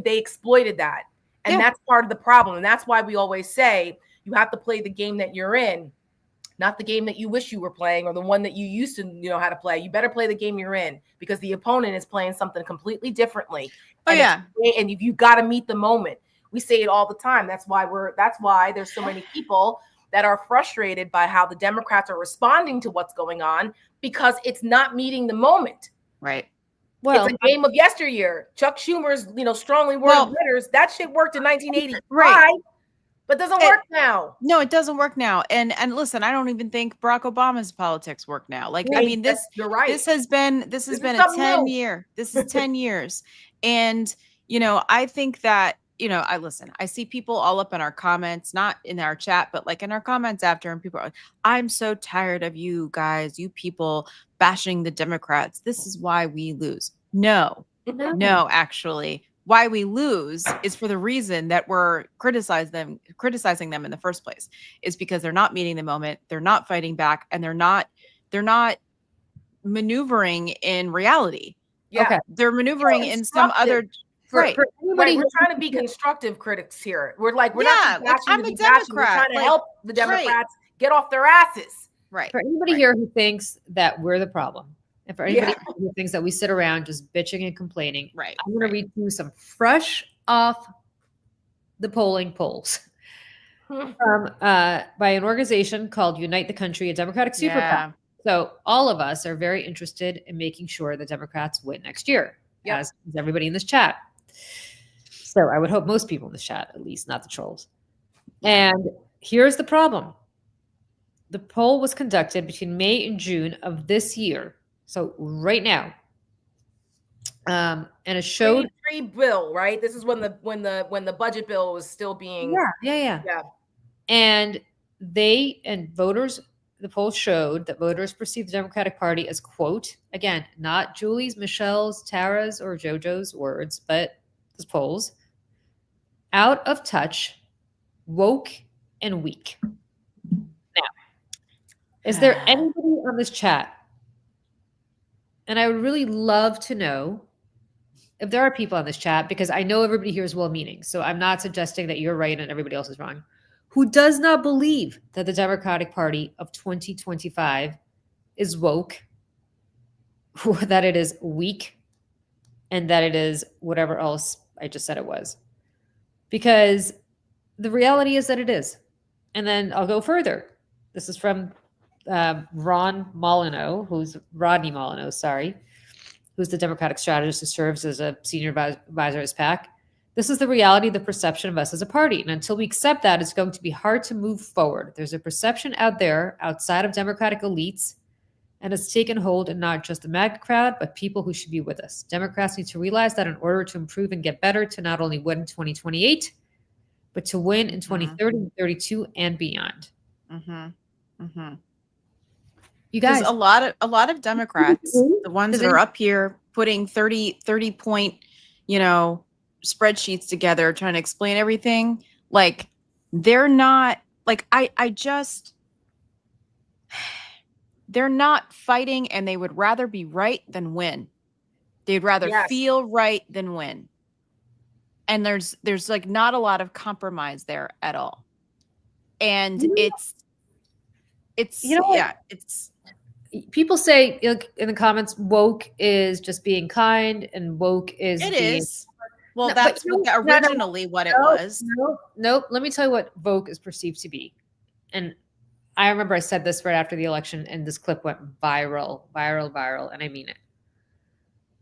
exploited that. And that's part of the problem. And that's why we always say you have to play the game that you're in, not the game that you wish you were playing or the one that you used to know how to play. You better play the game you're in, because the opponent is playing something completely differently. And you've got to meet the moment. We say it all the time. That's why there's so many people that are frustrated by how the Democrats are responding to what's going on, because it's not meeting the moment. Right. Well, it's a game of yesteryear. Chuck Schumer's, strongly worded letters. That shit worked in 1985. Right. But doesn't work now. No, it doesn't work now. And listen, I don't even think Barack Obama's politics work now. Like, I mean, you're right. This has been a 10-year. This is 10 years. And, I think that, I see people all up in our comments, not in our chat, but like in our comments after, and people are like, I'm so tired of you guys, you people bashing the Democrats. This is why we lose. No, actually, why we lose is for the reason that we're criticizing them in the first place, is because they're not meeting the moment, they're not fighting back, and they're not maneuvering in reality. Yeah. Okay. They're maneuvering in some other right. We're trying to be constructive critics here. We're not I'm a Democrat. We're trying to help the Democrats get off their asses. Right. For anybody here who thinks that we're the problem, and for anybody who thinks that we sit around just bitching and complaining, I'm going to read you some fresh off the polls from by an organization called Unite the Country, a Democratic super PAC. So all of us are very interested in making sure the Democrats win next year, as is everybody in this chat. So I would hope most people in the chat, at least, not the trolls. And here's the problem. The poll was conducted between May and June of this year. So right now. And it showed bill, right? This is when the budget bill was still being Yeah. And the poll showed that voters perceive the Democratic Party as, quote, again, not Julie's, Michelle's, Tara's, or JoJo's words, but this polls, out of touch, woke, and weak. Now, is there anybody on this chat? And I would really love to know if there are people on this chat, because I know everybody here is well-meaning. So I'm not suggesting that you're right and everybody else is wrong, who does not believe that the Democratic Party of 2025 is woke, that it is weak, and that it is whatever else I just said it was. Because the reality is that it is. And then I'll go further. This is from Rodney Molyneux, who's the Democratic strategist who serves as a senior advisor at his PAC. This is the reality, the perception of us as a party. And until we accept that, it's going to be hard to move forward. There's a perception out there outside of Democratic elites, and it's taken hold in not just the MAGA crowd, but people who should be with us. Democrats need to realize that in order to improve and get better, to not only win in 2028, but to win in 2030, 32, and beyond. You guys, a lot of Democrats, the ones that are up here putting 30 point, spreadsheets together, trying to explain everything, like they're not like, they're not fighting, and they would rather be right than win. They'd rather feel right than win. And there's like not a lot of compromise there at all. And it's people say in the comments, woke is just being kind, and woke is well, no, that's originally what it was. Nope. Let me tell you what woke is perceived to be. And I remember I said this right after the election, and this clip went viral, and I mean it.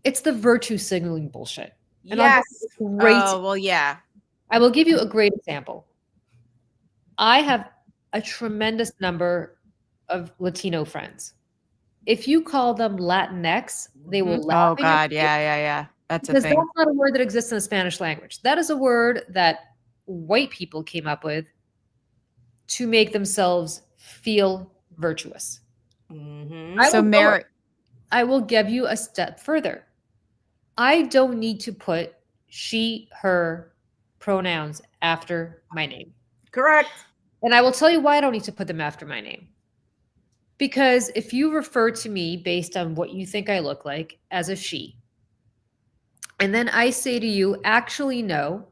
It's the virtue signaling bullshit. And I will give you a great example. I have a tremendous number of Latino friends. If you call them Latinx, they will laugh. Oh God, yeah. That's a thing. Because that's not a word that exists in the Spanish language. That is a word that white people came up with to make themselves feel virtuous. I will give you a step further. I don't need to put she, her pronouns after my name. Correct. And I will tell you why I don't need to put them after my name. Because if you refer to me based on what you think I look like as a she, and then I say to you, actually, no,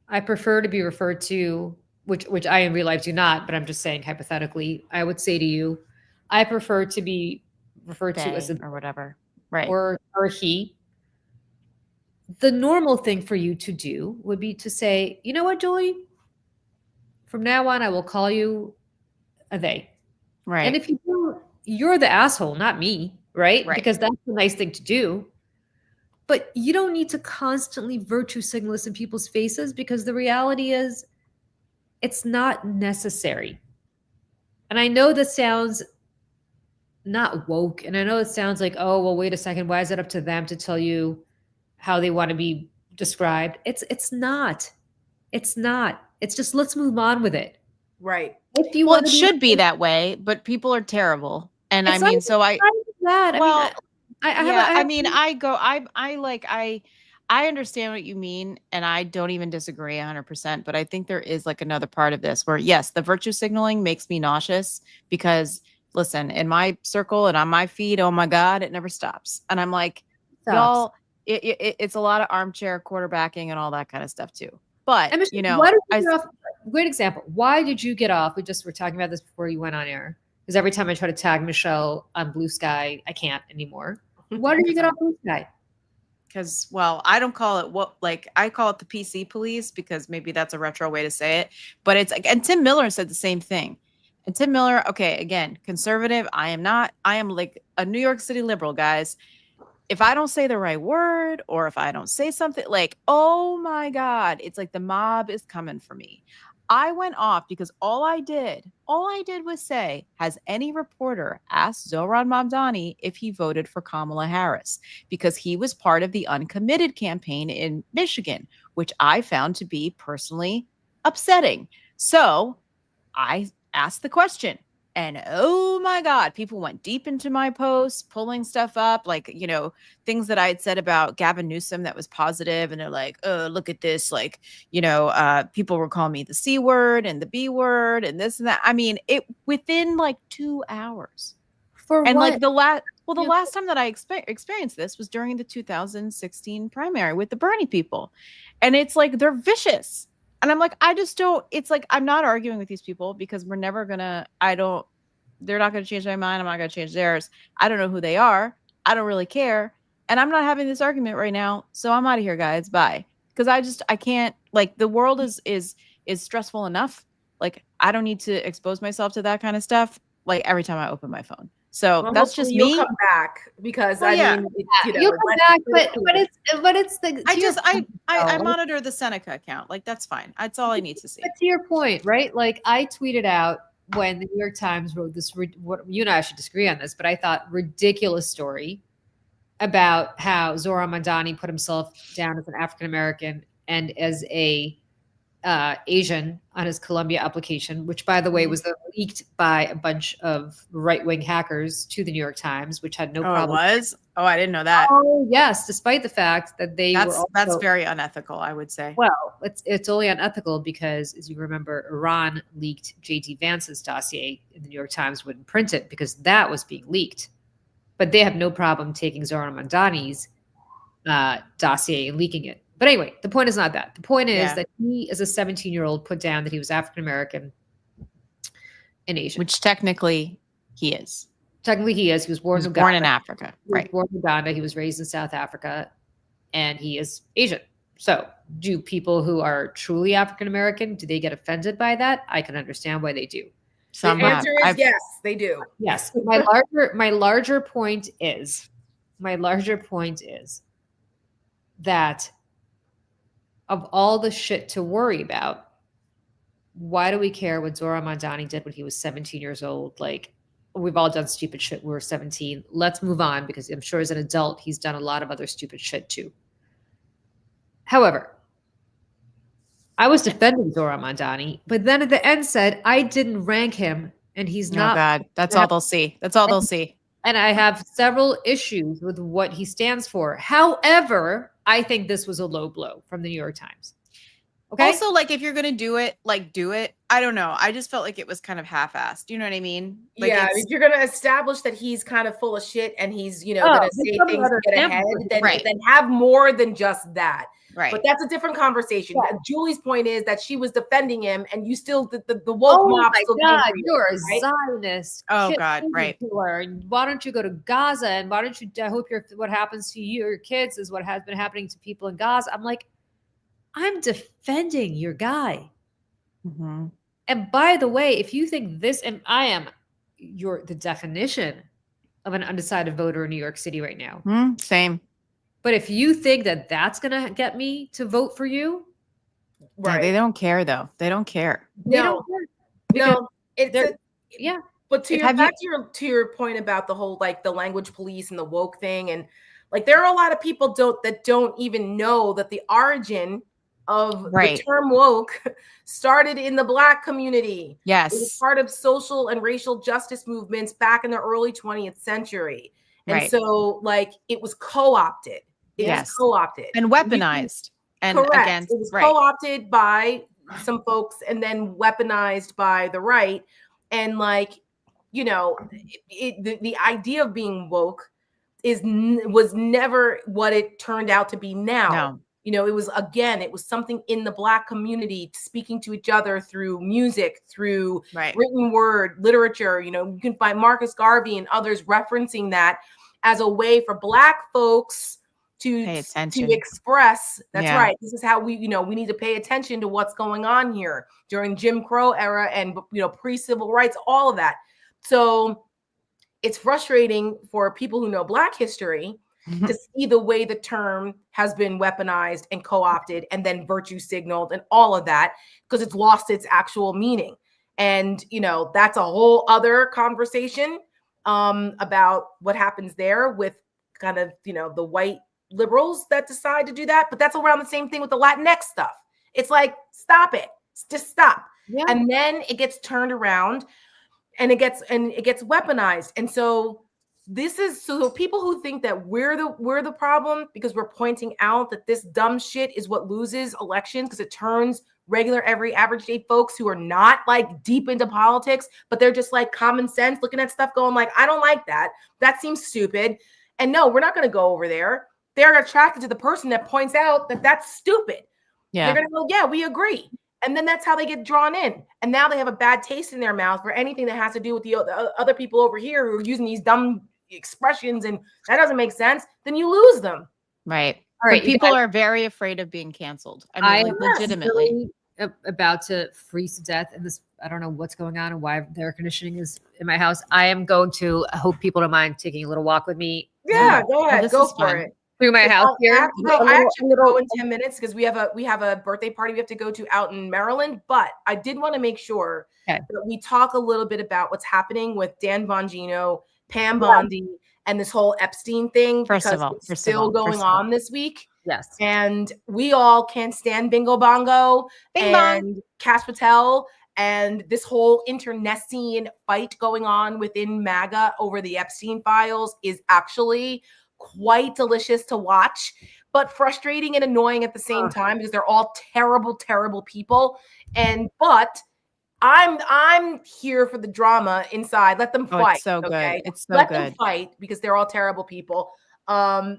I prefer to be referred to, which I in real life do not, but I'm just saying hypothetically, I would say to you, I prefer to be referred to as a, or whatever, right? Or he. The normal thing for you to do would be to say, you know what, Julie? From now on, I will call you a they. Right. And if you do, you're the asshole, not me, right? Because that's the nice thing to do. But you don't need to constantly virtue signal this in people's faces, because the reality is it's not necessary. And I know this sounds not woke. And I know it sounds like, oh, well, wait a second. Why is it up to them to tell you how they want to be described? It's not. It's not. It's just, let's move on with it. Right. If you Well, it should be that way, but people are terrible. And I mean, so I, well, I understand what you mean, and I don't even disagree 100%, but I think there is like another part of this where, yes, the virtue signaling makes me nauseous because, listen, in my circle and on my feed, oh my God, it never stops. And I'm like, y'all, it's a lot of armchair quarterbacking and all that kind of stuff too. But, you know, great example. Why did you get off? We were talking about this before you went on air. Because every time I try to tag Michelle on Blue Sky, I can't anymore. Why did you get off Blue Sky? Because, well, I don't call it I call it the PC police because maybe that's a retro way to say it. But it's like, and Tim Miller said the same thing. And Tim Miller, okay, again, conservative. I am not. I am like a New York City liberal, guys. If I don't say the right word or if I don't say something like, oh my God, it's like the mob is coming for me. I went off because all I did was say, has any reporter asked Zohran Mamdani if he voted for Kamala Harris? Because he was part of the uncommitted campaign in Michigan, which I found to be personally upsetting. So I asked the question. And oh my God, people went deep into my posts, pulling stuff up, like, you know, things that I had said about Gavin Newsom that was positive. And they're like, oh, look at this. Like, you know, people were calling me the C word and the B word and this and that. I mean, it within like 2 hours. Like the last time that I experienced this was during the 2016 primary with the Bernie people. And it's like, they're vicious. And I'm like, I just don't, it's like, I'm not arguing with these people because we're never gonna, they're not gonna change my mind. I'm not gonna change theirs. I don't know who they are. I don't really care. And I'm not having this argument right now. So I'm out of here, guys. Bye. Because I can't, like, the world is stressful enough. Like, I don't need to expose myself to that kind of stuff, like, every time I open my phone. So that's just me. You'll come back because you'll come back, but it's the. I monitor the Seneca account. Like, that's fine. That's all I need to see. But to your point, right? Like, I tweeted out when the New York Times wrote this. What you and I should disagree on this, but I thought ridiculous story about how Zohran Mamdani put himself down as an African American and as a Asian on his Columbia application, which, by the way, was leaked by a bunch of right-wing hackers to the New York Times, which had no problem. It was? Oh, I didn't know that. Oh, yes, despite the fact that that's very unethical, I would say. Well, it's only unethical because, as you remember, Iran leaked J.D. Vance's dossier, and the New York Times wouldn't print it because that was being leaked. But they have no problem taking Zohran Mamdani's dossier and leaking it. But anyway, the point is not that. The point is that he, as a 17-year-old, put down that he was African-American and Asian. Which technically he is. Technically he is. He was born in Africa. He was born in Uganda. He was raised in South Africa. And he is Asian. So do people who are truly African-American, do they get offended by that? I can understand why they do. The answer is yes, they do. Yes. My larger point is that of all the shit to worry about, why do we care what Zohran Mamdani did when he was 17 years old? Like, we've all done stupid shit when we were 17. Let's move on, because I'm sure as an adult, he's done a lot of other stupid shit too. However, I was defending Zohran Mamdani, but then at the end said, I didn't rank him and he's not. Oh God, that's all they'll see. That's all they'll see. And I have several issues with what he stands for. However, I think this was a low blow from the New York Times. Okay. Also, like, if you're going to do it, like, do it. I don't know. I just felt like it was kind of half-assed. Do you know what I mean? Like, yeah. If you're going to establish that he's kind of full of shit and he's, you know, going to say things to get ahead, then have more than just that. Right. But that's a different conversation. Yeah. Julie's point is that she was defending him and you still, the woke mob. Oh my God, you're a Zionist. Oh God, right. Why don't you go to Gaza? And why don't you, I hope what happens to you or your kids is what has been happening to people in Gaza. I'm like, I'm defending your guy. Mm-hmm. And by the way, if you think this, and I am the definition of an undecided voter in New York City right now. Same. But if you think that that's going to get me to vote for you. Right. Yeah, they don't care though. They don't care. No. But to your point about the whole, like, the language police and the woke thing. And like, there are a lot of people that don't even know that the origin of the term woke started in the Black community. Yes. It was part of social and racial justice movements back in the early 20th century. And so like it was co-opted. It was co-opted. And weaponized. Correct. It was co-opted by some folks and then weaponized by the right. And like, you know, the idea of being woke was never what it turned out to be now. No. You know, it was something in the Black community speaking to each other through music, through written word, literature. You know, you can find Marcus Garvey and others referencing that as a way for Black folks to express. That's right. This is how we need to pay attention to what's going on here during Jim Crow era and, you know, pre-civil rights, all of that. So it's frustrating for people who know Black history to see the way the term has been weaponized and co-opted and then virtue signaled and all of that, because it's lost its actual meaning. And, you know, that's a whole other conversation about what happens there with kind of, you know, the white liberals that decide to do that. But that's around the same thing with the Latinx stuff. It's like, stop it. Just stop. Yeah. And then it gets turned around and it gets weaponized. And so so people who think that we're the problem because we're pointing out that this dumb shit is what loses elections because it turns regular average day folks who are not like deep into politics, but they're just like common sense looking at stuff going like, I don't like that. That seems stupid. And no, we're not going to go over there. They're attracted to the person that points out that that's stupid. Yeah. They're going to go, yeah, we agree. And then that's how they get drawn in. And now they have a bad taste in their mouth for anything that has to do with the other people over here who are using these dumb expressions and that doesn't make sense. Then you lose them. Right. All right. But people are very afraid of being canceled. I mean, like, legitimately. Really about to freeze to death. And this, I don't know what's going on and why the air conditioning is in my house. I am going to, I hope people don't mind taking a little walk with me. Yeah, go ahead. Go for it. Through my house here. I actually go in 10 minutes because we have a birthday party we have to go to out in Maryland. But I did want to make sure that we talk a little bit about what's happening with Dan Bongino, Pam Bondi, and this whole Epstein thing. First of all, it's still going on this week. Yes. And we all can't stand Bingo Bongo and Cash Patel and this whole internecine fight going on within MAGA over the Epstein files is actually quite delicious to watch, but frustrating and annoying at the same time because they're all terrible, terrible people. But I'm here for the drama inside. Let them fight. It's so good. It's so Let good. them fight because they're all terrible people. I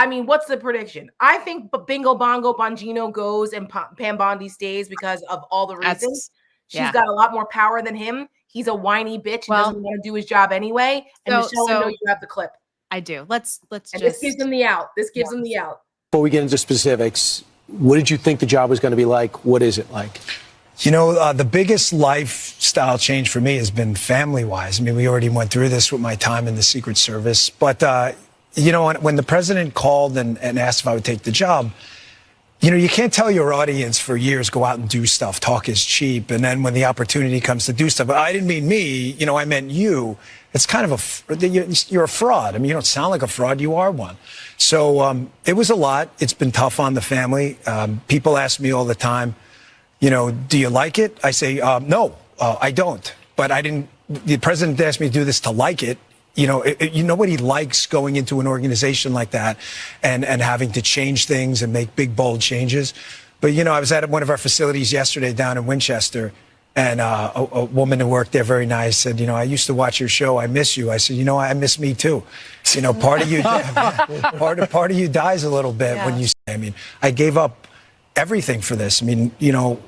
mean, what's the prediction? I think Bingo Bongo Bongino goes and Pam Bondi stays because of all the reasons. She's got a lot more power than him. He's a whiny bitch and doesn't want to do his job anyway. And Michelle, I know you have the clip. I do. Let's just. This gives them the out. Before we get into specifics, what did you think the job was going to be like? What is it like? You know, the biggest lifestyle change for me has been family-wise. I mean, we already went through this with my time in the Secret Service. But, you know, when the president called and asked if I would take the job, you know, you can't tell your audience for years, go out and do stuff, talk is cheap. And then when the opportunity comes to do stuff, I didn't mean me, you know, I meant you. It's kind of you're a fraud. I mean, you don't sound like a fraud. You are one. So it was a lot. It's been tough on the family. People ask me all the time, you know, do you like it? I say, no, I don't. But the president asked me to do this to like it. You know, nobody likes going into an organization like that and having to change things and make big, bold changes. But, you know, I was at one of our facilities yesterday down in Winchester, and a woman who worked there, very nice, said, you know, I used to watch your show. I miss you. I said, you know, I miss me too. You know, part of you, part of you dies a little bit when you say, I mean, I gave up everything for this. I mean, you know,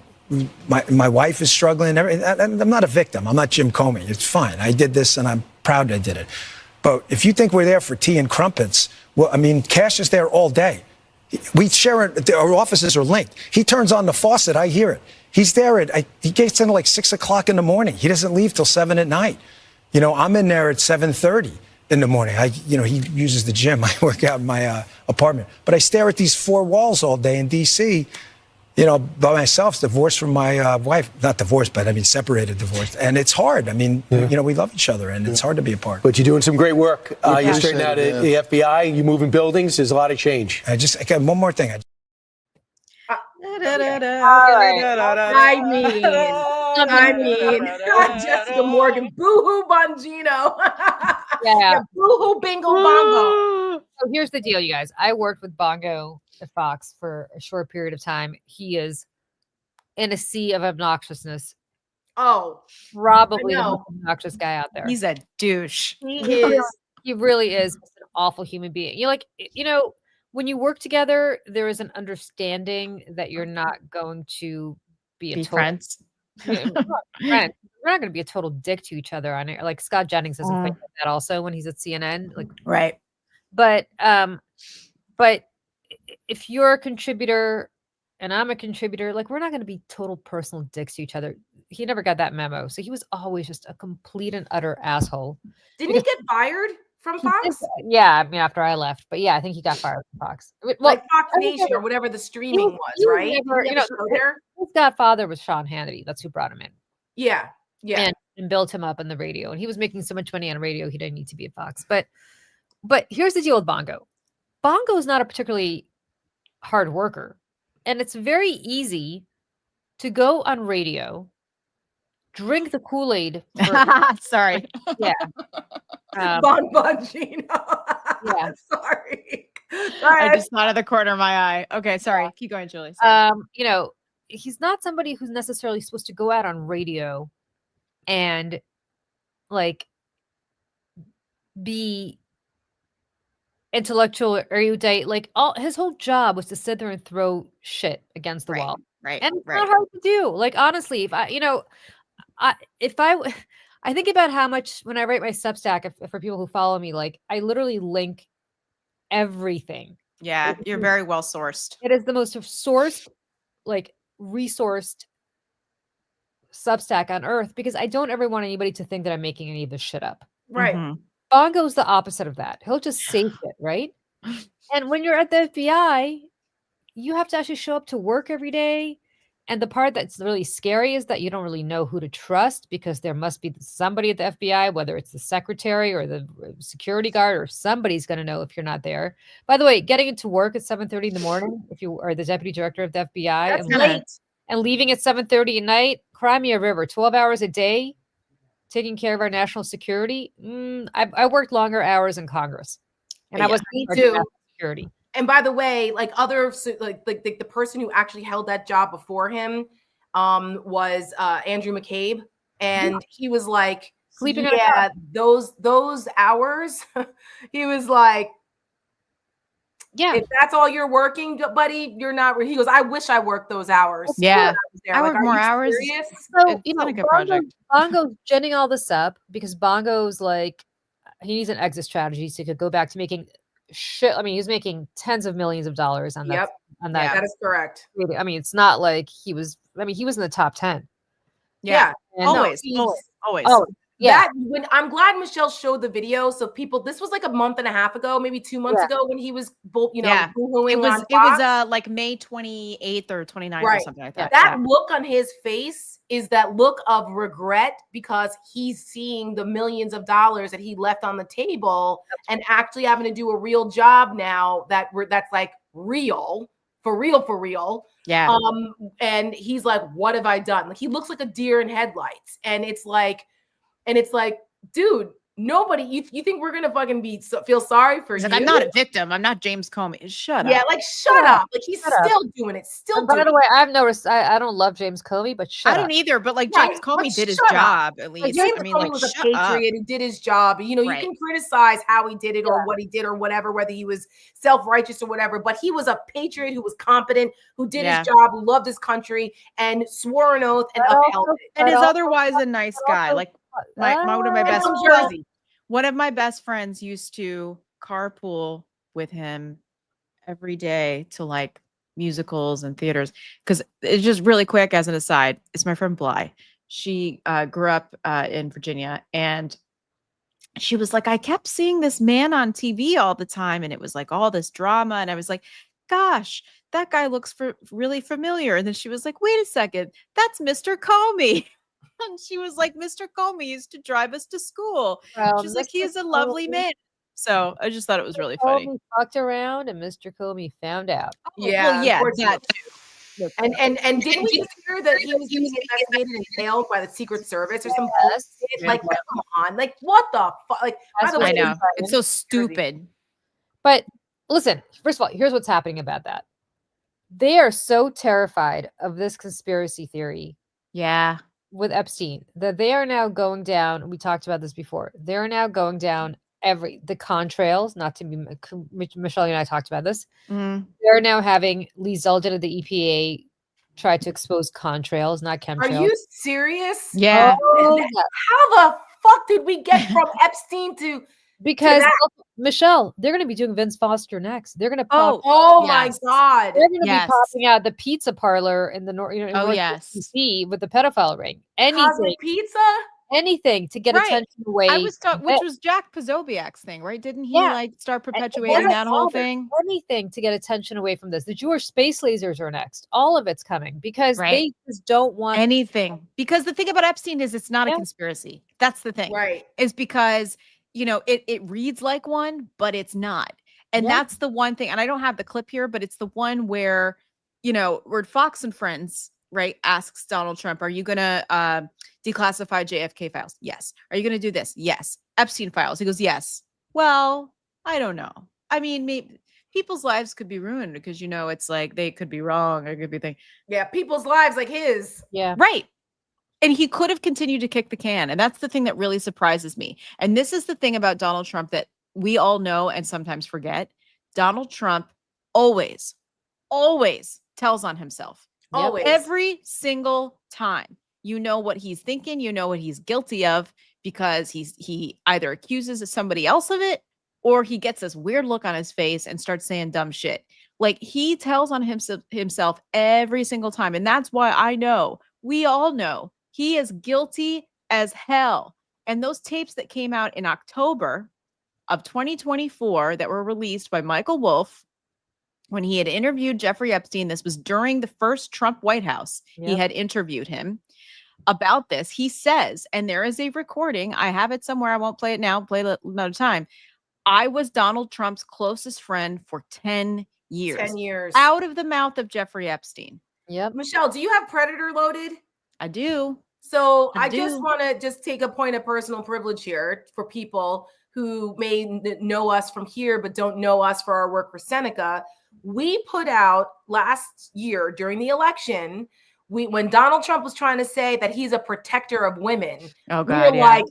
my wife is struggling. I'm not a victim. I'm not Jim Comey. It's fine. I did this and I'm proud I did it. But if you think we're there for tea and crumpets, well, I mean, Cash is there all day. We share it. Our offices are linked. He turns on the faucet. I hear it. He's there he gets in at like 6 o'clock in the morning. He doesn't leave till 7 at night. You know, I'm in there at 7:30 in the morning. You know, he uses the gym. I work out in my apartment. But I stare at these four walls all day in D.C., you know, by myself, divorced from my wife. Not divorced, but I mean separated, divorced. And it's hard. I mean, you know, we love each other, and it's hard to be apart. But you're doing some great work. You're straightening out the FBI. You're moving buildings. There's a lot of change. I got one more thing. I mean, Jessica Morgan, boohoo Bongino. Yeah. Boohoo bingo bongo. So here's the deal, you guys. I worked with Bongo at Fox for a short period of time. He is in a sea of obnoxiousness. Oh, probably the most obnoxious guy out there. He's a douche. He really is just an awful human being. You're like, when you work together, there is an understanding that you're not going to be friends. We're not going to be a total dick to each other on it. Like Scott Jennings doesn't fight like that also when he's at CNN. Like, right. But if you're a contributor and I'm a contributor, like we're not going to be total personal dicks to each other. He never got that memo. So he was always just a complete and utter asshole. Didn't he get fired from Fox? Yeah, I mean, after I left. But yeah, I think he got fired from Fox. Well, like Fox Nation or whatever the streaming was, right? His godfather was Sean Hannity. That's who brought him in. Yeah. Yeah. And built him up in the radio. And he was making so much money on radio, he didn't need to be at Fox. But here's the deal with Bongo. Bongo is not a particularly hard worker. And it's very easy to go on radio, drink the Kool-Aid. Sorry. Yeah. Bongino. Yeah. Sorry. I just thought of the corner of my eye. Okay, sorry. Yeah. Keep going, Julie. He's not somebody who's necessarily supposed to go out on radio and like be intellectual, erudite. Like his whole job was to sit there and throw shit against the wall. Right. And it's not hard to do. Like honestly, if I think about how much when I write my Substack, for people who follow me, like I literally link everything. Yeah, you're very well sourced. It is the most sourced, like resourced Substack on earth because I don't ever want anybody to think that I'm making any of this shit up. Right. Mm-hmm. Bongo's the opposite of that. He'll just say shit, right? And when you're at the FBI, you have to actually show up to work every day. And the part that's really scary is that you don't really know who to trust because there must be somebody at the FBI, whether it's the secretary or the security guard or somebody's going to know if you're not there. By the way, getting into work at 7:30 in the morning, if you are the deputy director of the FBI and leaving at 7:30 at night, cry me a river, 12 hours a day, taking care of our national security. I worked longer hours in Congress and I was me too. Security. And by the way, like the person who actually held that job before him was Andrew McCabe. And he was like, sleeping those hours. He was like, yeah, if that's all you're working, buddy, you're not. He goes, I wish I worked those hours. Yeah, I work more hours. So it's not a good project. Bongo's ginning all this up because Bongo's like, he needs an exit strategy so he could go back to making shit. I mean, he's making tens of millions of dollars on that. Yep. On that. Yeah, that is correct. I mean, it's not like he was in the top 10. Yeah. Always. Oh, yeah. When I'm glad Michelle showed the video. So this was like a month and a half ago, maybe 2 months ago when he was, boohooing it was like May 28th or 29th or something like that. That look on his face is that look of regret because he's seeing the millions of dollars that he left on the table and actually having to do a real job now that's like real. For real. Yeah. And he's like, what have I done? Like he looks like a deer in headlights. And it's like, dude, nobody, you think we're gonna fucking feel sorry for you? Like, I'm not a victim. I'm not James Comey. Shut up. Yeah, like shut up. Like he's still doing it. By the way, I've noticed I don't love James Comey, but I don't either. But like James Comey did his job at least. James Comey was a patriot who did his job. You can criticize how he did it or what he did or whatever, whether he was self-righteous or whatever. But he was a patriot who was competent, who did his job, who loved his country, and swore an oath and upheld it. And is otherwise a nice guy. Like one of my best friends used to carpool with him every day to like musicals and theaters. Because it's just really quick as an aside, it's my friend Bly. She grew up in Virginia and she was like, I kept seeing this man on TV all the time and it was like all this drama. And I was like, gosh, that guy looks really familiar. And then she was like, wait a second, that's Mr. Comey. And she was like, Mr. Comey used to drive us to school. She's like, he's a lovely man. So I just thought it was really funny. Comey fucked around and Mr. Comey found out. Yeah, that too. And didn't we just hear that he was being investigated and failed by the Secret Service or some bullshit? Like, come on, like what the fuck? Like, by the way, I know it's so stupid. But listen, first of all, here's what's happening about that. They are so terrified of this conspiracy theory. Yeah. With Epstein, that they are now going down. We talked about this before. They're now going down the contrails. Not to be Michelle, you and I talked about this. They're now having Lee Zeldin of the EPA try to expose contrails, not chemtrails. Are you serious? Yeah. How the fuck did we get from Epstein to? Because Michelle, they're going to be doing Vince Foster next. They're going to pop. Oh my God! They're going to be popping out the pizza parlor in the North. North DC with the pedophile ring. Anything pizza. Anything to get attention away. Which was Jack Posobiec's thing, right? Didn't he like start perpetuating that whole thing? Anything to get attention away from this. The Jewish space lasers are next. All of it's coming because they just don't want anything. Because the thing about Epstein is it's not a conspiracy. That's the thing, right? Is because it reads like one, but it's not. And that's the one thing. And I don't have the clip here, but it's the one where where Fox and Friends, right, asks Donald Trump, "Are you gonna declassify JFK files?" Yes. "Are you going to do this?" Yes. "Epstein files?" He goes, "Yes." Well, I don't know. I mean, maybe people's lives could be ruined because, it's like they could be wrong. Or could be thing. Yeah. People's lives like his. Yeah. Right. And he could have continued to kick the can. And that's the thing that really surprises me. And this is the thing about Donald Trump that we all know and sometimes forget. Donald Trump always tells on himself. Always. Every single time. You know what he's thinking, you know what he's guilty of, because he either accuses somebody else of it or he gets this weird look on his face and starts saying dumb shit. Like, he tells on himself every single time. And that's why we all know he is guilty as hell. And those tapes that came out in October of 2024 that were released by Michael Wolff, when he had interviewed Jeffrey Epstein, this was during the first Trump White House. He had interviewed him about this. He says, and there is a recording, I have it somewhere, I won't play it now, play it another time. "I was Donald Trump's closest friend for 10 years. 10 years. Out of the mouth of Jeffrey Epstein. Yep. Michelle, do you have Predator loaded? I do. So I just want to just take a point of personal privilege here for people who may know us from here, but don't know us for our work for Seneca. We put out last year during the election, when Donald Trump was trying to say that he's a protector of women, oh God, we were like,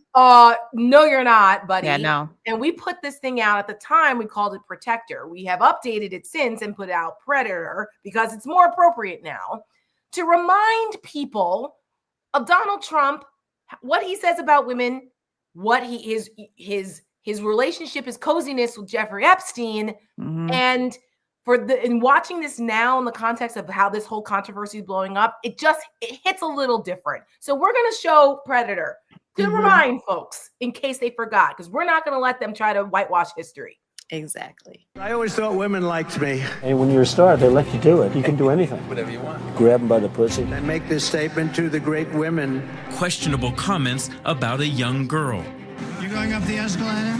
no, you're not, buddy. Yeah, no. And we put this thing out at the time. We called it Protector. We have updated it since and put out Predator because it's more appropriate now to remind people of Donald Trump, what he says about women, what his relationship, his coziness with Jeffrey Epstein, and in watching this now in the context of how this whole controversy is blowing up, it hits a little different. So we're going to show Predator to remind folks in case they forgot, because we're not going to let them try to whitewash history. Exactly. I always thought women liked me. And when you're a star, they let you do it. You can do anything. Whatever you want. Grab them by the pussy. I make this statement to the great women. Questionable comments about a young girl. You going up the escalator?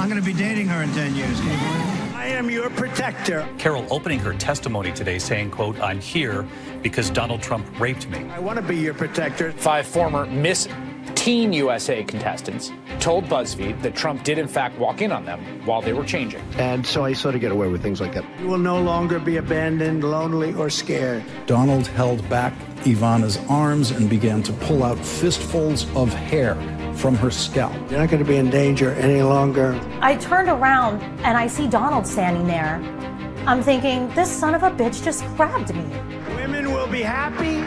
I'm going to be dating her in 10 years. Can you believe it? I am your protector. Carol opening her testimony today saying, quote, "I'm here because Donald Trump raped me." I want to be your protector. 5 former Miss Teen USA contestants told BuzzFeed that Trump did in fact walk in on them while they were changing. And so I sort of get away with things like that. You will no longer be abandoned, lonely, or scared. Donald held back Ivana's arms and began to pull out fistfuls of hair from her scalp. You're not going to be in danger any longer. I turned around and I see Donald standing there. I'm thinking, this son of a bitch just grabbed me. Women will be happy,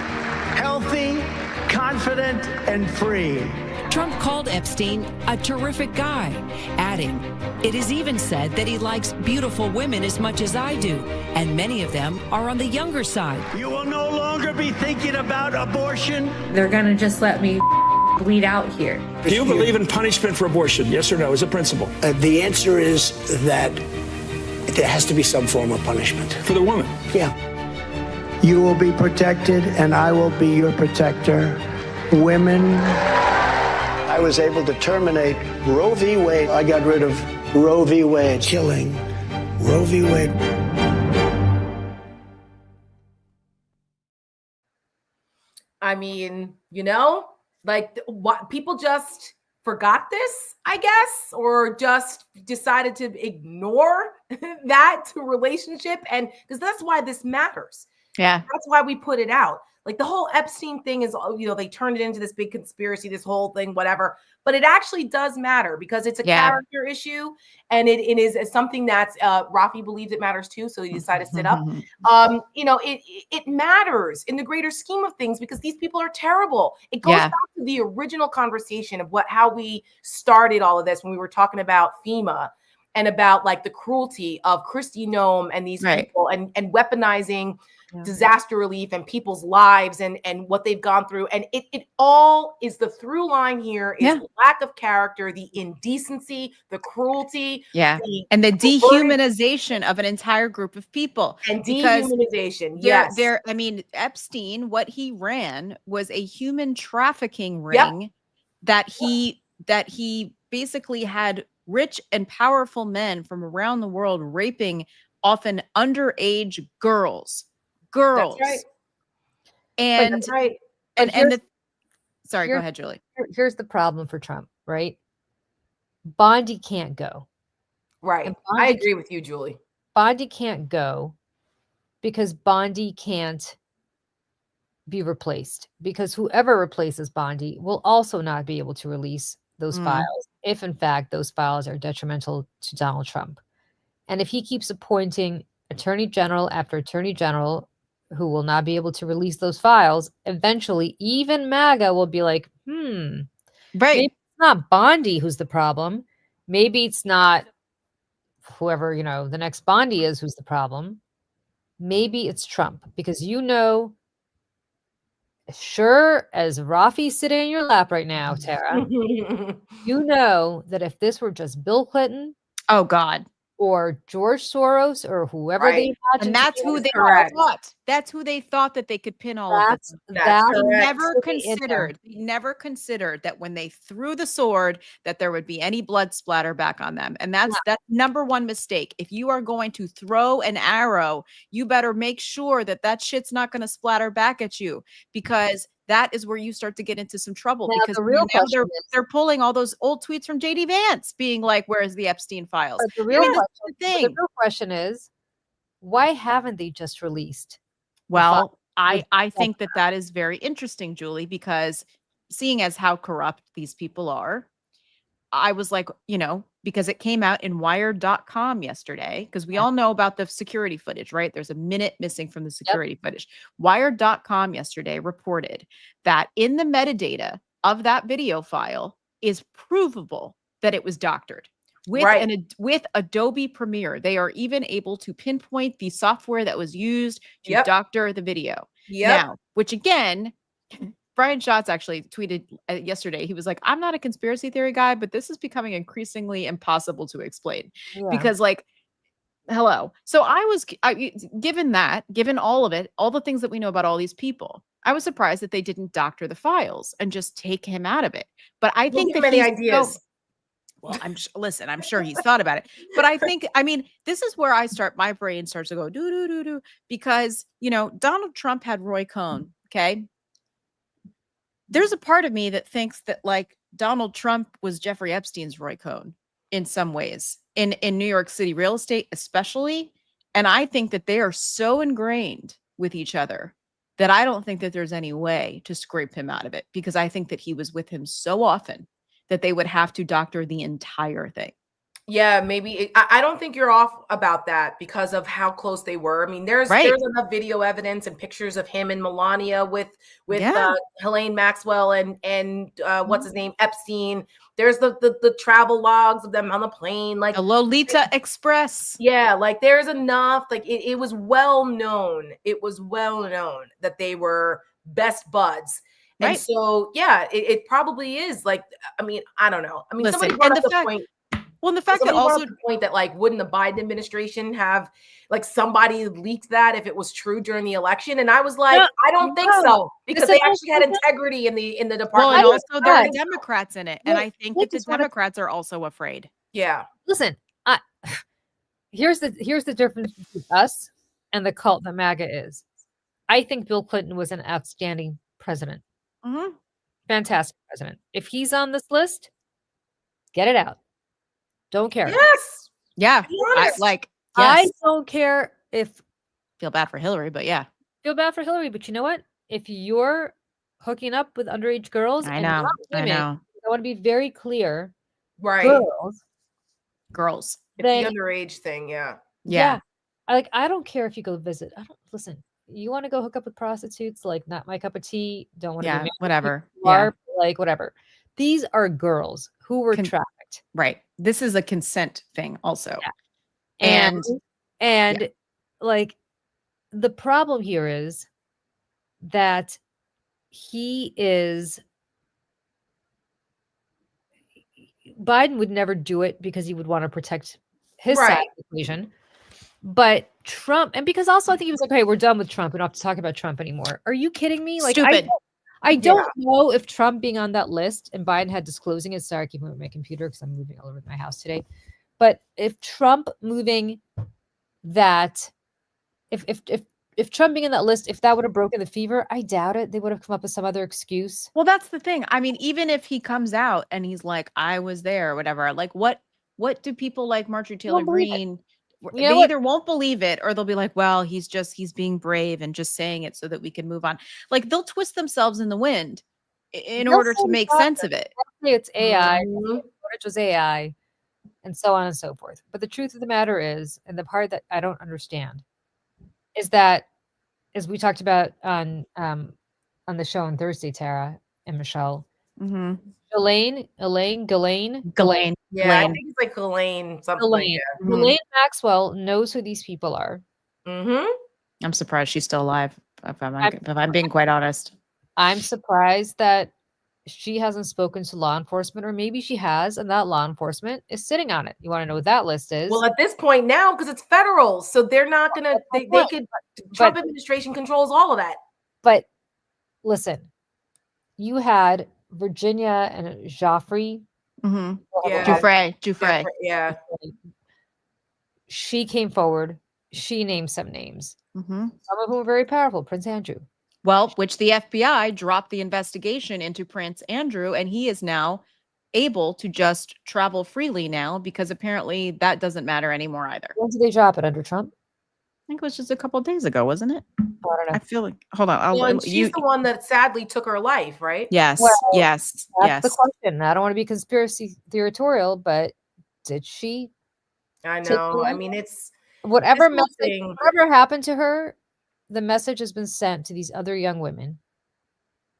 healthy, confident, and free. Trump called Epstein a terrific guy, adding, "It is even said that he likes beautiful women as much as I do, and many of them are on the younger side." You will no longer be thinking about abortion. They're going to just let me bleed out here. Do you believe in punishment for abortion? Yes or no, as a principle? The answer is that there has to be some form of punishment. For the woman? Yeah. You will be protected, and I will be your protector. Women. I was able to terminate Roe v. Wade. I got rid of Roe v. Wade. Killing Roe v. Wade. I mean, like what people just forgot this, I guess, or just decided to ignore that relationship. And because that's why this matters. Yeah. That's why we put it out. Like the whole Epstein thing is, they turned it into this big conspiracy, this whole thing, whatever. But it actually does matter because it's a character issue, and it is something that's Rafi believes it matters too, so he decided to sit up. It matters in the greater scheme of things because these people are terrible. It goes back to the original conversation of how we started all of this when we were talking about FEMA and about like the cruelty of Kristi Noem and these people and weaponizing disaster relief and people's lives and what they've gone through. And it all is the through line here is lack of character, the indecency, the cruelty. And the dehumanization of an entire group of people. And dehumanization, I mean, Epstein, what he ran was a human trafficking ring that he basically had rich and powerful men from around the world raping often underage girls. That's right. And that's right. Sorry, go ahead, Julie. Here's the problem for Trump, right? Bondi can't go. Right. I agree with you, Julie. Bondi can't go because Bondi can't be replaced, because whoever replaces Bondi will also not be able to release those files if in fact those files are detrimental to Donald Trump. And if he keeps appointing attorney general after attorney general who will not be able to release those files, eventually even MAGA will be like, maybe it's not Bondi who's the problem. Maybe it's not whoever, the next Bondi is who's the problem. Maybe it's Trump, because sure as Rafi's sitting in your lap right now, Tara, you know that if this were just Bill Clinton, oh God, or George Soros or whoever they imagine, and that's who they thought. That's who they thought that they could pin all of this. They never considered that when they threw the sword that there would be any blood splatter back on them. And that's number one mistake. If you are going to throw an arrow, you better make sure that shit's not going to splatter back at you, because that is where you start to get into some trouble. Now, because now they're pulling all those old tweets from JD Vance being like, where's the Epstein files? But the real question is, why haven't they just released? Well, I think that is very interesting, Julie, because seeing as how corrupt these people are, I was like, because it came out in wired.com yesterday, because we all know about the security footage, right? There's a minute missing from the security footage. Wired.com yesterday reported that in the metadata of that video file is provable that it was doctored. With Adobe Premiere, they are even able to pinpoint the software that was used to doctor the video. Now, which again, Brian Schatz actually tweeted yesterday. He was like, I'm not a conspiracy theory guy, but this is becoming increasingly impossible to explain because hello. So given all of it, all the things that we know about all these people, I was surprised that they didn't doctor the files and just take him out of it. But I think that many ideas. Well, I'm sure he's thought about it, but this is where my brain starts to go do, because, Donald Trump had Roy Cohn. Okay. There's a part of me that thinks that like Donald Trump was Jeffrey Epstein's Roy Cohn in some ways in New York City real estate, especially. And I think that they are so ingrained with each other that I don't think that there's any way to scrape him out of it, because I think that he was with him so often that they would have to doctor the entire thing. Yeah, maybe. I don't think you're off about that because of how close they were. I mean, there's enough video evidence and pictures of him and Melania with Helene Maxwell and what's his name, Epstein. There's the travel logs of them on the plane, like the Lolita Express. Yeah, like there's enough. Like it was well known. It was well known that they were best buds. And so, it probably is. Like, I mean, I don't know. I mean, listen, somebody brought up the point. Well, and the fact that also the point that like, wouldn't the Biden administration have like somebody leaked that if it was true during the election? And I was like, I don't think so, because they actually had integrity in the department. Well, and also there are Democrats in it, and I think that the Democrats are also afraid. Yeah. Listen, here's the difference between us and the cult that MAGA is. I think Bill Clinton was an outstanding president. Mm-hmm. Fantastic president. If he's on this list, get it out. Don't care. Yes. Yeah. Yes. I don't care if feel bad for Hillary, but yeah. Feel bad for Hillary, but you know what? If you're hooking up with underage girls I and know. not women, I want to be very clear. Right. Girls. It's the underage thing, yeah. Yeah. I don't care if you go visit. Listen. You want to go hook up with prostitutes? Like, not my cup of tea. Don't want to be married. Whatever. Like, whatever. These are girls who were trafficked. Right. This is a consent thing also. Yeah. And like, the problem here is that Biden would never do it because he would want to protect his side of the equation. But Trump, and because also I think he was like, okay, we're done with Trump. We don't have to talk about Trump anymore. Are you kidding me? Like, stupid. I don't know if Trump being on that list and Biden had disclosing it. Sorry, I keep moving my computer because I'm moving all over my house today. But if Trump moving that, if Trump being on that list, if that would have broken the fever, I doubt it. They would have come up with some other excuse. Well, that's the thing. I mean, even if he comes out and he's like, I was there or whatever, like what do people like Marjorie Taylor Greene? They either won't believe it or they'll be like, well, he's being brave and just saying it so that we can move on. Like, they'll twist themselves in the wind in order to make sense of it. It's AI. It was AI, and so on and so forth. But the truth of the matter is, and the part that I don't understand, is that, as we talked about on the show on Thursday, Tara and Michelle, Ghislaine. Yeah, I think it's like Ghislaine something. Ghislaine Maxwell knows who these people are. I'm surprised she's still alive, if I'm being quite honest. I'm surprised that she hasn't spoken to law enforcement, or maybe she has, and that law enforcement is sitting on it. You want to know what that list is? Well, at this point now, because it's federal, so they're not gonna. They could. Trump administration controls all of that. But listen, you had Virginia and Joffrey. Giuffre. Yeah. She came forward. She named some names. Some of whom were very powerful. Prince Andrew. Well, which the FBI dropped the investigation into Prince Andrew, and he is now able to just travel freely now because apparently that doesn't matter anymore either. When did they drop it? Under Trump? I think it was just a couple of days ago, wasn't it? I don't know. I feel like, hold on. She's the one that sadly took her life, right? Yes, yes. That's the question. I don't want to be conspiracy theoritorial, but did she? I know. I mean, it's whatever happened to her, the message has been sent to these other young women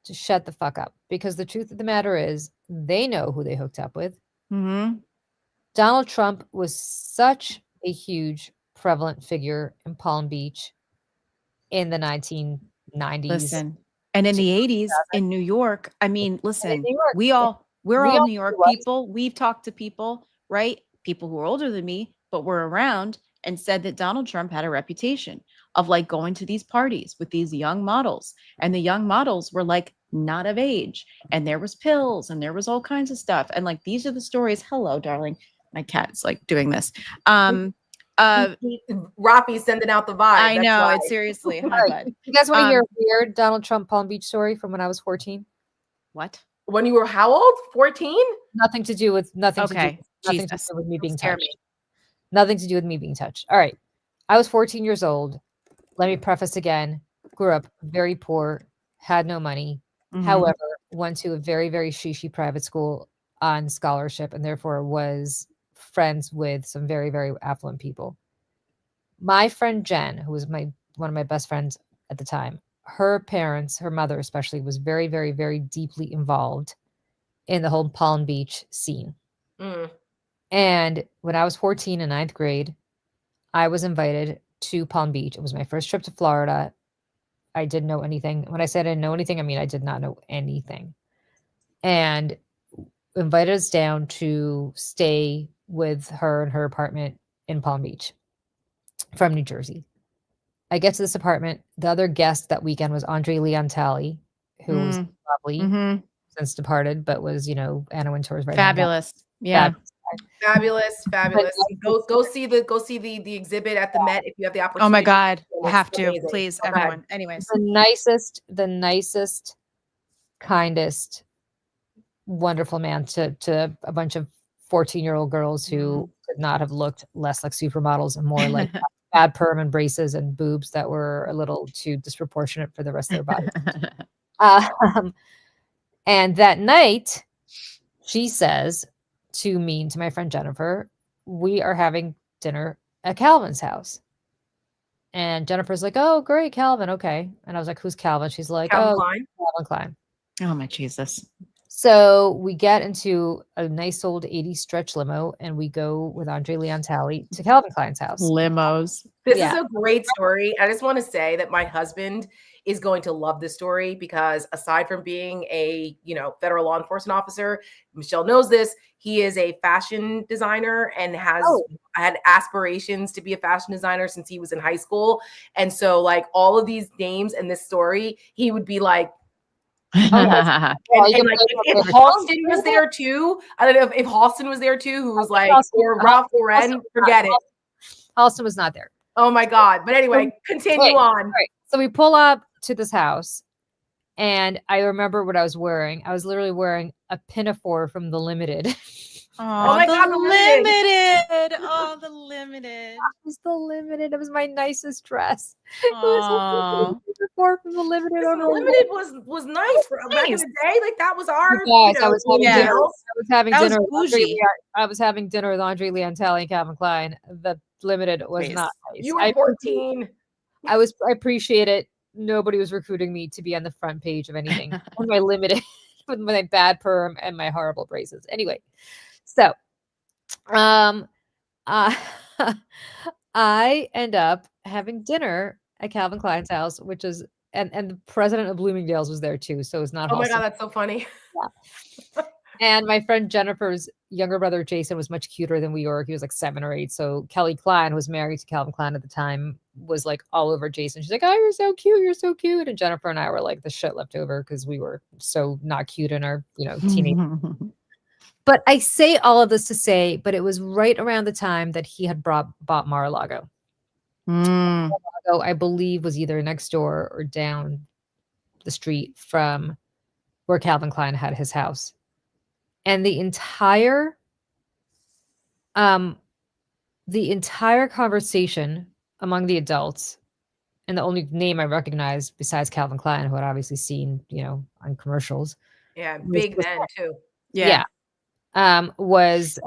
to shut the fuck up. Because the truth of the matter is, they know who they hooked up with. Donald Trump was such a huge prevalent figure in Palm Beach in the 1990s. Listen, and in the 80s in New York. I mean, listen, we're all New York people. We've talked to people, right? People who are older than me, but were around and said that Donald Trump had a reputation of like going to these parties with these young models. And the young models were like not of age. And there was pills and there was all kinds of stuff. And like, these are the stories. Hello, darling. My cat's like doing this. Rafi's sending out the vibe. I know. It's seriously. You guys want to hear a weird Donald Trump Palm Beach story from when I was 14? What? When you were how old? 14? Nothing to do with me being touched. Nothing to do with me being touched. All right. I was 14 years old. Let me preface again. Grew up very poor, had no money. However, went to a very, very shishi private school on scholarship, and therefore was friends with some very, very affluent people. My friend Jen, who was one of my best friends at the time, her parents, her mother especially, was very, very, very deeply involved in the whole Palm Beach scene. And when I was 14 in 9th grade, I was invited to Palm Beach. It was my first trip to Florida. I didn't know anything. When I said I didn't know anything, I mean I did not know anything. And invited us down to stay with her in her apartment in Palm Beach from New Jersey. I get to this apartment. The other guest that weekend was Andre Leon Talley, who was lovely, since departed, but was, Anna Wintour's right. Fabulous. Yeah. Fabulous. Go see the exhibit at the Met if you have the opportunity. Oh my God. Have to, please, everyone. Anyways. The nicest kindest, wonderful man to a bunch of 14-year-old girls who could not have looked less like supermodels and more like bad perm and braces and boobs that were a little too disproportionate for the rest of their body. And that night, she says to me and to my friend Jennifer, we are having dinner at Calvin's house. And Jennifer's like, oh, great, Calvin. Okay. And I was like, who's Calvin? She's like, Calvin Klein. Calvin Klein. Oh, my Jesus. So we get into a nice old 80s stretch limo and we go with Andre Leon Talley to Calvin Klein's house. Limos. This is a great story. I just want to say that my husband is going to love this story because aside from being a, federal law enforcement officer, Michelle knows this, he is a fashion designer and has had aspirations to be a fashion designer since he was in high school. And so like all of these names in this story, he would be like, if Halston was there too, I don't know if Halston was there too, who was like, or Ralph Lauren, forget it. Halston was not there. Oh my God. But anyway, continue on. Right. So we pull up to this house and I remember what I was wearing. I was literally wearing a pinafore from The Limited. Oh my God, The Limited. Oh, The Limited. It was The Limited. It was my nicest dress. It was a pinafore from The Limited. The Limited was nice for back in the day. Like that was our. Yes, I was having dinner. Bougie. I was having dinner with Andre Leon Talley and Calvin Klein. The Limited was not nice. You were 14. I appreciate it. Nobody was recruiting me to be on the front page of anything. On my Limited with my bad perm and my horrible braces. Anyway, so I end up having dinner at Calvin Klein's house, which is and the president of Bloomingdale's was there too. So it's not. Oh my God, that's so funny. Yeah. And my friend Jennifer's younger brother, Jason, was much cuter than we were. He was like 7 or 8. So Kelly Klein, who was married to Calvin Klein at the time, was like all over Jason. She's like, oh, you're so cute. You're so cute. And Jennifer and I were like the shit left over because we were so not cute in our, teenage. But I say all of this to say, but it was right around the time that he had bought Mar-a-Lago. Mar-a-Lago, I believe, was either next door or down the street from where Calvin Klein had his house. And the entire conversation among the adults, and the only name I recognized besides Calvin Klein, who I'd obviously seen, on commercials. Yeah, big then too. Yeah. Was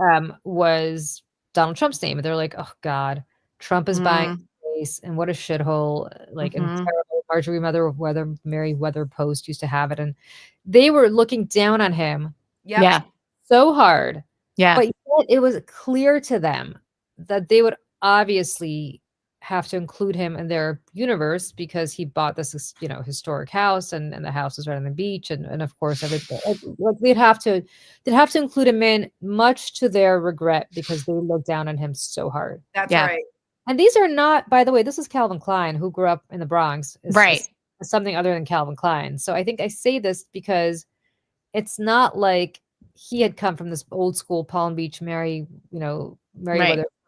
Donald Trump's name. And they're like, oh God, Trump is buying space, and what a shithole. Like a terrible Meriwether Post used to have it. And they were looking down on him. Yep. Yeah. So hard. Yeah. But yet it was clear to them that they would obviously have to include him in their universe because he bought this, historic house and the house is right on the beach. And of course, everything. Like they'd have to include him in, much to their regret, because they looked down on him so hard. That's right. And these are not, by the way, this is Calvin Klein, who grew up in the Bronx. Right. Something other than Calvin Klein. So I think I say this because it's not like he had come from this old school Palm Beach Meriwether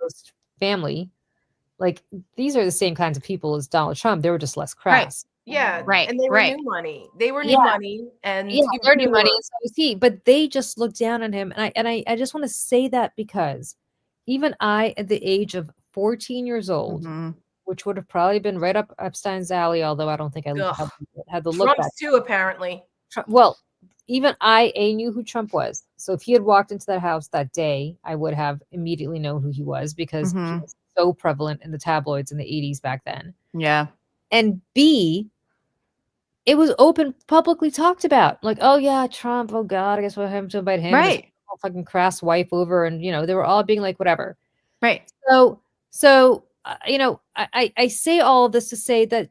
Post family. Like these are the same kinds of people as Donald Trump. They were just less crass. Right. Yeah. Right. And they were new money. They were new money. And they're new money. And so was he. But they just looked down on him. And I just want to say that because even I, at the age of 14 years old, which would have probably been right up Epstein's alley, although I don't think I had the look back. Trump's too, apparently. Well, even I knew who Trump was. So if he had walked into that house that day, I would have immediately known who he was, because he was so prevalent in the tabloids in the 80s back then. Yeah. And B, it was publicly talked about. Like, oh yeah, Trump, oh God, I guess we'll have to invite him. Right. His fucking crass wife over. And, they were all being like, whatever. Right. So I say all of this to say that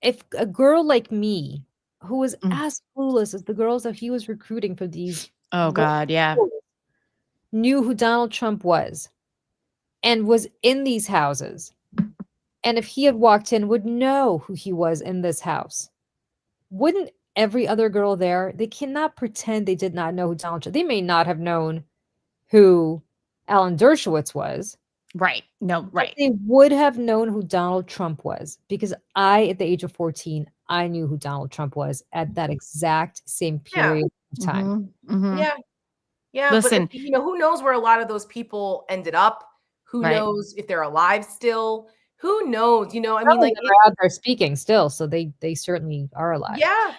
if a girl like me, who was as clueless as the girls that he was recruiting for these, oh God, yeah, knew who Donald Trump was and was in these houses, and if he had walked in, would know who he was in this house, wouldn't every other girl there? They cannot pretend they did not know who Donald Trump. They may not have known who Alan Dershowitz was. Right. No, right. They would have known who Donald Trump was, because I, at the age of 14, I knew who Donald Trump was at that exact same period of time. Yeah. Yeah. Listen, but who knows where a lot of those people ended up? Who Right. knows if they're alive still? Who knows? I Some mean, of like, them are out there speaking still, so they certainly are alive. yeah.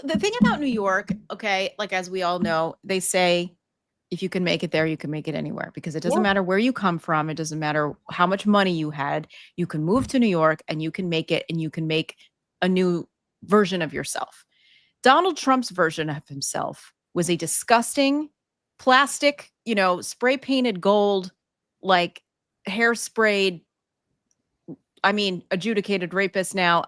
The thing about New York, okay, like as we all know, they say if you can make it there, you can make it anywhere, because it doesn't matter where you come from. It doesn't matter how much money you had. You can move to New York and you can make it, and you can make a new version of yourself. Donald Trump's version of himself was a disgusting plastic, spray painted gold, like hairsprayed, adjudicated rapist now.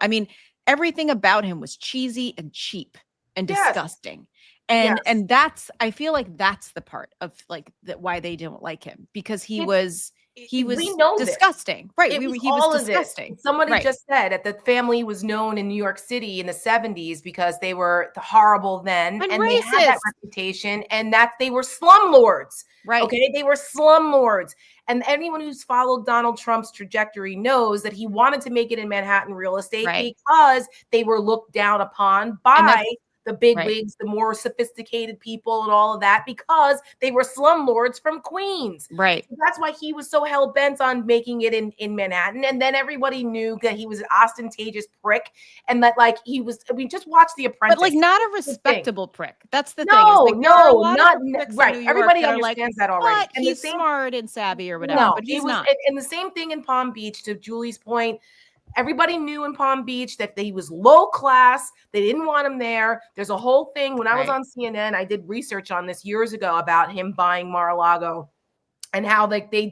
Everything about him was cheesy and cheap and disgusting. And that's, I feel like that's the part of like why they don't like him, because he was disgusting. Right. He was disgusting. Somebody just said that the family was known in New York City in the 70s because they were horrible then, and they had that reputation, and that they were slumlords. Right. Okay. They were slumlords. And anyone who's followed Donald Trump's trajectory knows that he wanted to make it in Manhattan real estate because they were looked down upon by the big wigs, the more sophisticated people and all of that, because they were slumlords from Queens. Right. So that's why he was so hell-bent on making it in Manhattan. And then everybody knew that he was an ostentatious prick, and that like he was, just watch The Apprentice. But like not a respectable prick. That's the thing. Right. Everybody understands that already. But he's smart and savvy or whatever, but he's not. And the same thing in Palm Beach, to Julie's point. Everybody knew in Palm Beach that he was low class. They didn't want him there. There's a whole thing. When I was on CNN, I did research on this years ago about him buying Mar-a-Lago, and how like they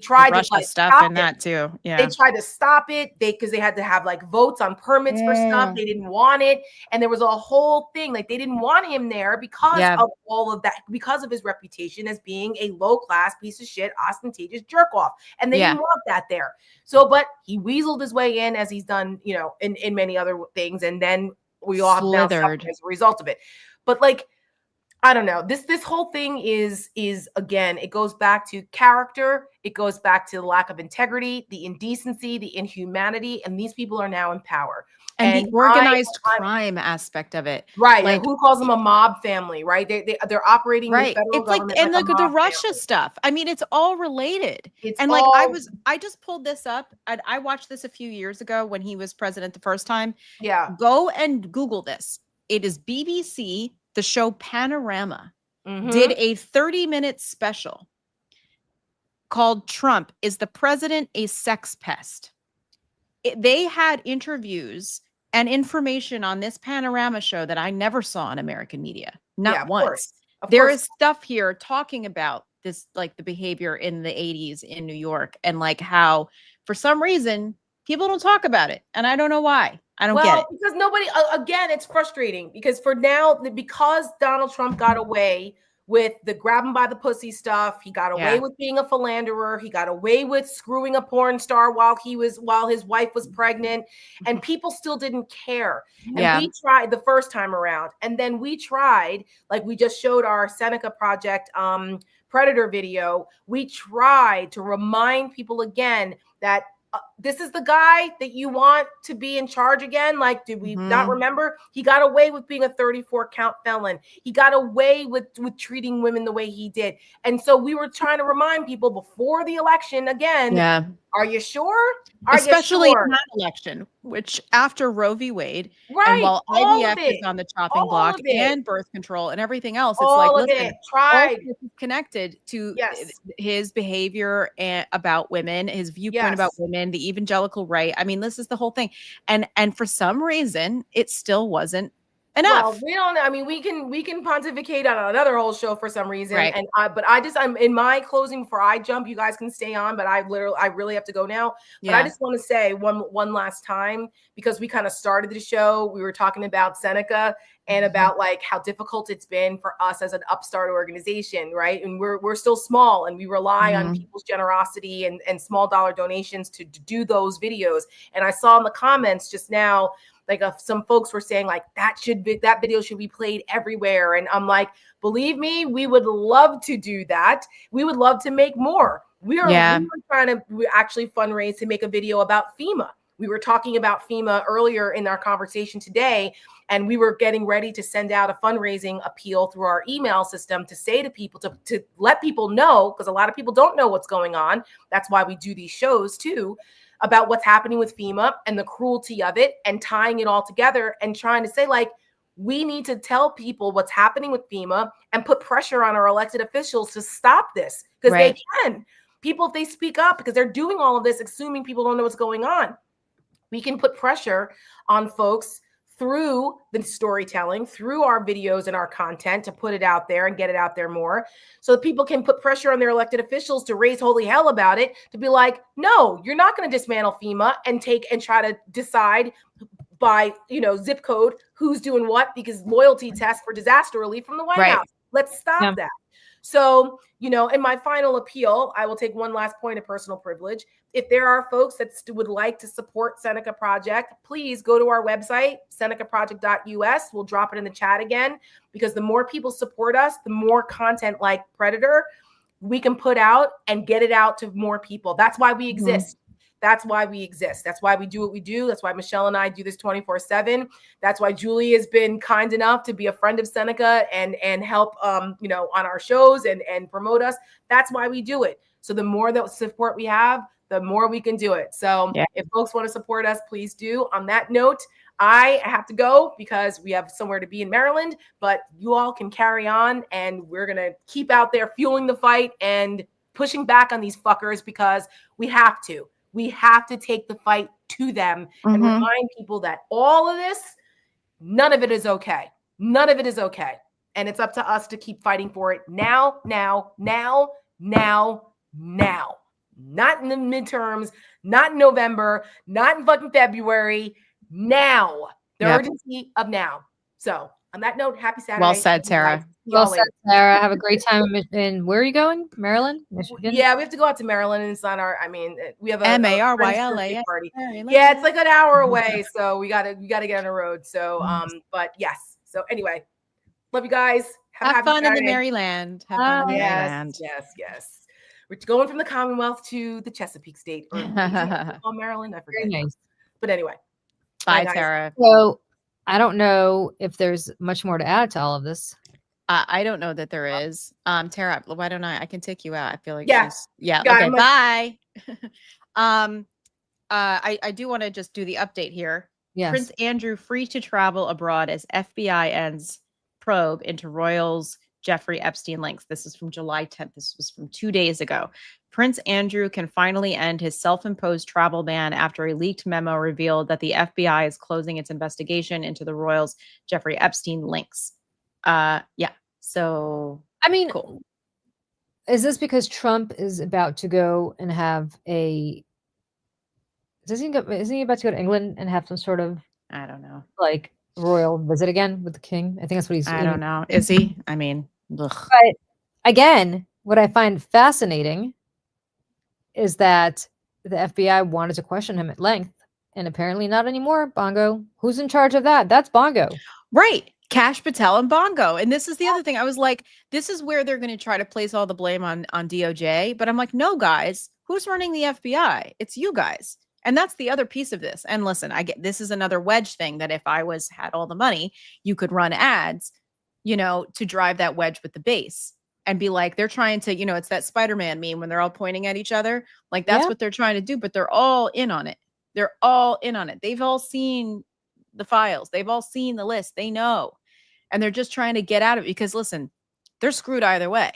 tried Russia to like stuff stop and that too. Yeah. They tried to stop it because they had to have like votes on permits for stuff. They didn't want it. And there was a whole thing. Like they didn't want him there because of all of that, because of his reputation as being a low class piece of shit, ostentatious jerk off. And they didn't want that there. So, but he weaseled his way in, as he's done, in many other things. And then we all have now suffered as a result of it. But like, I don't know. This whole thing is again, it goes back to character. It goes back to the lack of integrity, the indecency, the inhumanity, and these people are now in power. And the organized crime aspect of it. Right. Like, who calls them a mob family, right? They're operating right. The federal government and like the Russia stuff. It's all related. I just pulled this up. I watched this a few years ago when he was president the first time. Yeah. Go and Google this. It is BBC. The show Panorama did a 30-minute special called Trump, Is the President a Sex Pest? They had interviews and information on this Panorama show that I never saw in American media. Not once. There is stuff here talking about this, like the behavior in the 80s in New York, and like how for some reason people don't talk about it. And I don't know why. I don't get it. Because nobody, again, it's frustrating because because Donald Trump got away with the grab him by the pussy stuff. He got away with being a philanderer. He got away with screwing a porn star while his wife was pregnant, and people still didn't care. And we tried the first time around, and then we tried, like we just showed our Seneca Project Predator video. We tried to remind people again that this is the guy that you want to be in charge again. Like, did we not remember? He got away with being a 34 count felon. He got away with treating women the way he did. And so we were trying to remind people before the election again. Yeah. Are you sure? Especially in that election, which after Roe v. Wade, and while IVF is on the chopping block and birth control and everything else, it's like, listen, all this is connected to his behavior about women, his viewpoint about women, the evangelical right. This is the whole thing. And for some reason, it still wasn't enough. Well, we don't. We can pontificate on another whole show for some reason. Right. And I'm in my closing before I jump. You guys can stay on, but I really have to go now. But I just want to say one last time, because we kind of started the show. We were talking about Seneca and about like how difficult it's been for us as an upstart organization, right? And we're still small, and we rely on people's generosity and small dollar donations to do those videos. And I saw in the comments just now, like some folks were saying like that video should be played everywhere. And I'm like, believe me, we would love to do that. We would love to make more. We were trying to actually fundraise to make a video about FEMA. We were talking about FEMA earlier in our conversation today, and we were getting ready to send out a fundraising appeal through our email system to say to people, to let people know, because a lot of people don't know what's going on. That's why we do these shows too, about what's happening with FEMA and the cruelty of it, and tying it all together and trying to say, like, we need to tell people what's happening with FEMA and put pressure on our elected officials to stop this, because they can. People, if they speak up, because they're doing all of this, assuming people don't know what's going on, we can put pressure on folks through the storytelling, through our videos and our content, to put it out there and get it out there more, so that people can put pressure on their elected officials to raise holy hell about it, to be like, no, you're not going to dismantle FEMA and try to decide by, zip code who's doing what, because loyalty tests for disaster relief from the White House. Let's stop that. So, in my final appeal, I will take one last point of personal privilege. If there are folks that would like to support Seneca Project, please go to our website, senecaproject.us. We'll drop it in the chat again, because the more people support us, the more content like Predator we can put out and get it out to more people. That's why we exist. That's why we exist. That's why we do what we do. That's why Michelle and I do this 24/7. That's why Julie has been kind enough to be a friend of Seneca and help, on our shows and promote us. That's why we do it. So the more that support we have, the more we can do it. So if folks want to support us, please do. On that note, I have to go because we have somewhere to be in Maryland, but you all can carry on, and we're going to keep out there fueling the fight and pushing back on these fuckers, because we have to. We have to take the fight to them and remind people that all of this, none of it is okay. None of it is okay. And it's up to us to keep fighting for it now. Not in the midterms, not in November, not in fucking February. Now. The urgency of now. So on that note, happy Saturday. Well said, Tara. Well said, Sarah. Have a great time in where are you going? Maryland? Michigan? Yeah, we have to go out to Maryland, and it's on we have a MARYLA party. Yeah, it's like an hour away, so we gotta get on the road. So but yes. So anyway, love you guys. Have fun Saturday. in the Maryland. Have fun in the Maryland. Yes. We're going from the Commonwealth to the Chesapeake State, or Maryland. I forget. Very nice. But anyway, bye, Tara. So I don't know if there's much more to add to all of this. I don't know that there is. Tara, why don't I can take you out. I feel like okay, bye. I do want to just do the update here. Yes. Prince Andrew free to travel abroad as FBI ends probe into Royals Jeffrey Epstein links. This is from July 10th. This was from 2 days ago. Prince Andrew can finally end his self-imposed travel ban after a leaked memo revealed that the FBI is closing its investigation into the Royals Jeffrey Epstein links. So I mean, cool. Is this because Trump is about to go and have isn't he about to go to England and have some sort of, I don't know, like royal visit again with the king? I think that's what he's I don't know. Is he? I mean, ugh. But again, what I find fascinating is that the FBI wanted to question him at length, and apparently not anymore. Bongo. Who's in charge of that? That's Bongo. Right. Kash Patel and Bongo. And this is the other thing. I was like, this is where they're going to try to place all the blame on DOJ. But I'm like, no, guys, who's running the FBI? It's you guys. And that's the other piece of this. And listen, I get, this is another wedge thing that if I had all the money, you could run ads, to drive that wedge with the base and be like, they're trying to, it's that Spider-Man meme when they're all pointing at each other. Like that's what they're trying to do, but they're all in on it. They're all in on it. They've all seen the files. They've all seen the list. They know. And they're just trying to get out of it because listen, they're screwed either way.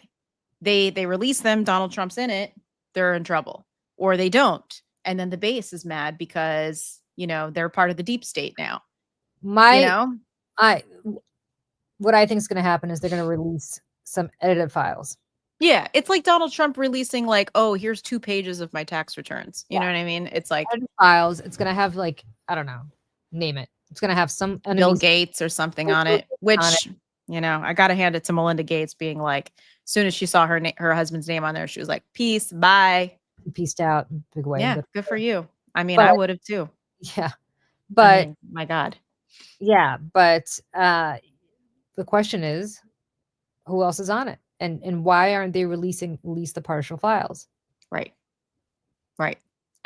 They release them. Donald Trump's in it. They're in trouble, or they don't. And then the base is mad because, they're part of the deep state now. What I think is going to happen is they're going to release some edited files. Yeah. It's like Donald Trump releasing like, oh, here's 2 pages of my tax returns. You know what I mean? It's like edited files. It's going to have like, I don't know, name it. It's going to have some Bill Gates or something on it, which, I got to hand it to Melinda Gates being like, as soon as she saw her husband's name on there, she was like, peace, bye. He peaced out in a big way. Yeah. Good for you. I mean, I would have too. Yeah. But my God. Yeah. But the question is, who else is on it? And why aren't they releasing at least the partial files? Right.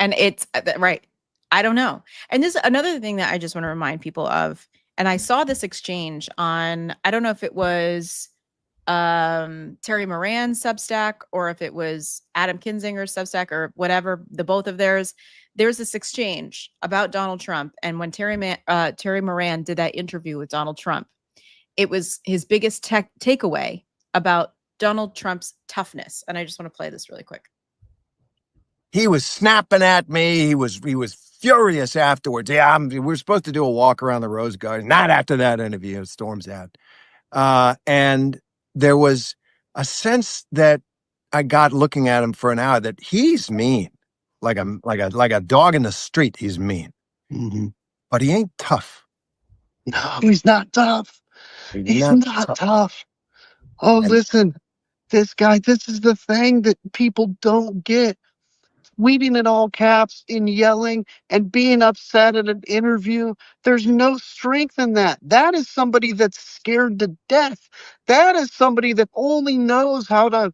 And it's right. I don't know. And this another thing that I just want to remind people of, and I saw this exchange on, I don't know if it was Terry Moran's Substack or if it was Adam Kinzinger's Substack or whatever, the both of theirs. There's this exchange about Donald Trump, and when Terry Moran did that interview with Donald Trump, it was his biggest takeaway about Donald Trump's toughness. And I just want to play this really quick. He was snapping at me. He was furious afterwards. Yeah, we're supposed to do a walk around the Rose Garden. Not after that interview. Storms out. And there was a sense that I got looking at him for an hour that he's mean, like a dog in the street. He's mean, but he ain't tough. No, he's not tough. He's not tough. Oh, listen, this guy. This is the thing that people don't get. Tweeting in all caps and yelling and being upset at an interview. There's no strength in that. That is somebody that's scared to death. That is somebody that only knows how to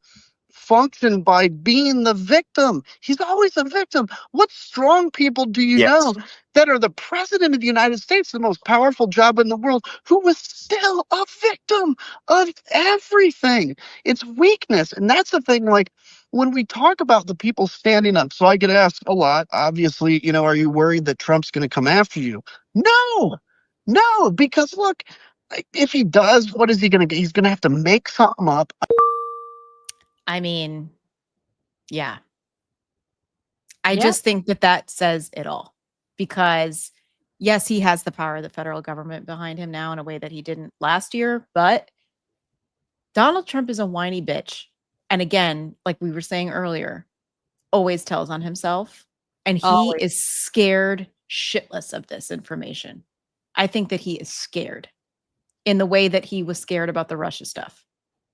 function by being the victim. He's always a victim. What strong people do you know that are the president of the United States, the most powerful job in the world, who was still a victim of everything? It's weakness. And that's the thing, like, when we talk about the people standing up, so I get asked a lot, obviously, are you worried that Trump's going to come after you? No, because look, if he does, what is he going to get? He's going to have to make something up. I mean, yeah. I just think that says it all, because yes, he has the power of the federal government behind him now in a way that he didn't last year, but Donald Trump is a whiny bitch. And again, like we were saying earlier, always tells on himself, and he is scared shitless of this information. I think that he is scared in the way that he was scared about the Russia stuff,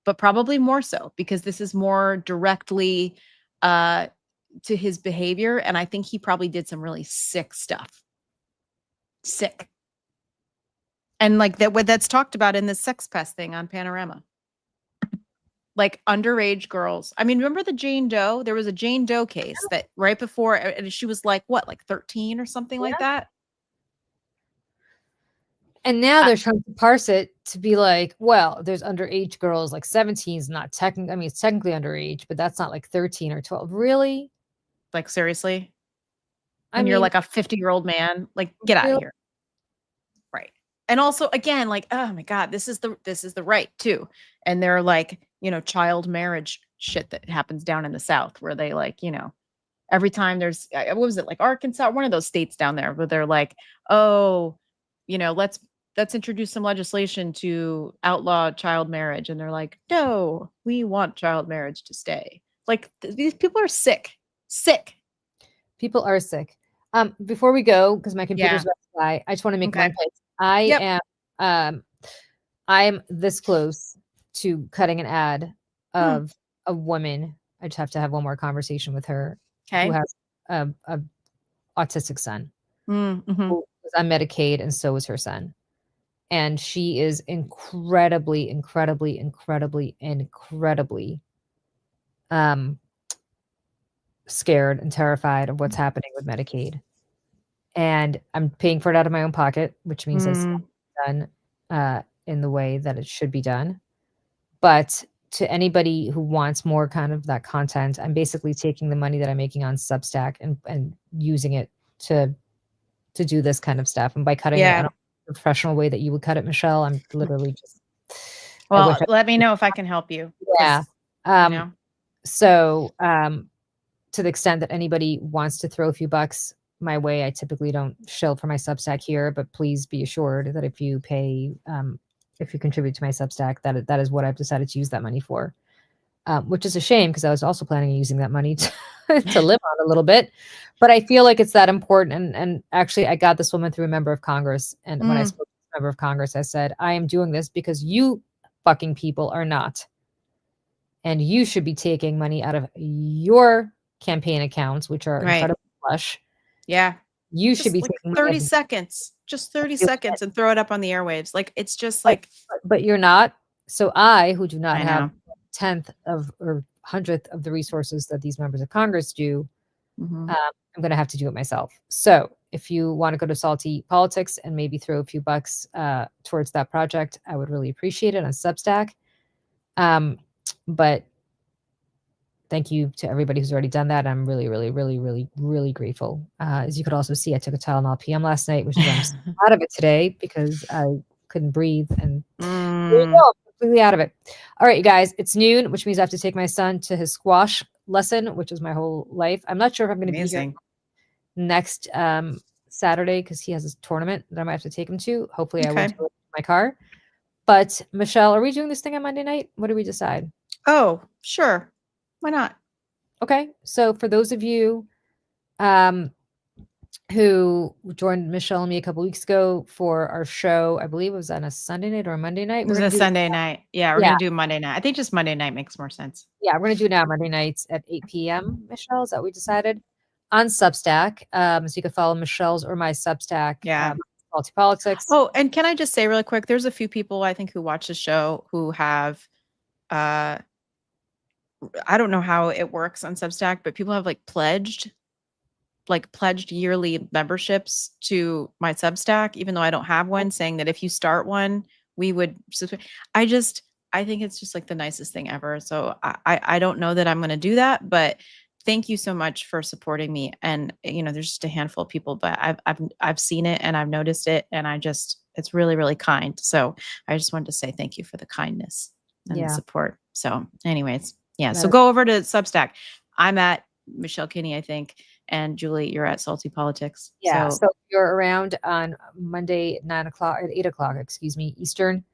but probably more so because this is more directly to his behavior. And I think he probably did some really sick stuff. Sick. And like that's talked about in the sex pest thing on Panorama. Like underage girls. I mean, remember the Jane Doe? There was a Jane Doe case that right before, and she was like, what, like 13 or something like that? And now they're trying to parse it to be like, well, there's underage girls, like 17 is not technically, I mean, it's technically underage, but that's not like 13 or 12. Really? Like, seriously? And you're like a 50-year-old man, like, get out of here. Right. And also, again, like, oh my God, this is the right too. And they're like, child marriage shit that happens down in the South where they like, every time there's, what was it, like Arkansas, one of those states down there where they're like, oh, let's introduce some legislation to outlaw child marriage. And they're like, no, we want child marriage to stay. Like these people are sick. People are sick. Before we go, because my computer's about to die, I just want to make one point. I am this close to cutting an ad of a woman. I just have to have one more conversation with her who has a autistic son who was on Medicaid, and so was her son. And she is incredibly scared and terrified of what's happening with Medicaid. And I'm paying for it out of my own pocket, which means it's not done in the way that it should be done. But to anybody who wants more kind of that content, I'm basically taking the money that I'm making on Substack and using it to do this kind of stuff. And by cutting it in a professional way that you would cut it, Michelle, I'm literally just... Well, let me know if I can help you. Yeah. So to the extent that anybody wants to throw a few bucks my way, I typically don't shill for my Substack here, but please be assured that if you pay, if you contribute to my Substack, that is what I've decided to use that money for, which is a shame because I was also planning on using that money to live on a little bit, but I feel like it's that important. And actually I got this woman through a member of Congress. And when I spoke to a member of Congress, I said, I am doing this because you fucking people are not. And you should be taking money out of your campaign accounts, which are incredibly flush. Yeah. You should be like taking 30 seconds, just 30 seconds and throw it up on the airwaves. Like it's just like, but you're not. So I, who do not have 10th of or 100th of the resources that these members of Congress do, I'm going to have to do it myself. So if you want to go to Salty Politics and maybe throw a few bucks towards that project, I would really appreciate it on Substack. But thank you to everybody who's already done that. I'm really, really, really, really, really grateful. As you could also see, I took a Tylenol PM last night, which is why I'm so out of it today because I couldn't breathe. And there you go, I'm completely out of it. All right, you guys, it's noon, which means I have to take my son to his squash lesson, which is my whole life. I'm not sure if I'm going to be here next Saturday because he has a tournament that I might have to take him to. Hopefully, I won't do it in my car. But Michelle, are we doing this thing on Monday night? What do we decide? Oh, sure. Why not? Okay. So for those of you who joined Michelle and me a couple weeks ago for our show, I believe it was on a Sunday night or a Monday night. It was a Sunday night. Yeah, we're going to do Monday night. I think just Monday night makes more sense. Yeah, we're going to do it now Monday nights at 8 p.m. Michelle, is that what we decided? On Substack. So you can follow Michelle's or my Substack. Yeah. Salty Politics. Oh, and can I just say really quick, there's a few people I think who watch the show who have I don't know how it works on Substack, but people have pledged yearly memberships to my Substack, even though I don't have one, saying that if you start one, we would subscribe. I think it's just the nicest thing ever. So I don't know that I'm going to do that, but thank you so much for supporting me. And there's just a handful of people, but I've seen it and I've noticed it, and it's really, really kind. So I just wanted to say thank you for the kindness and the support. So anyways. Yeah. So go over to Substack. I'm at Michelle Kinney, I think. And Julie, you're at Salty Politics. Yeah. So if you're around on Monday at 8 o'clock, Eastern.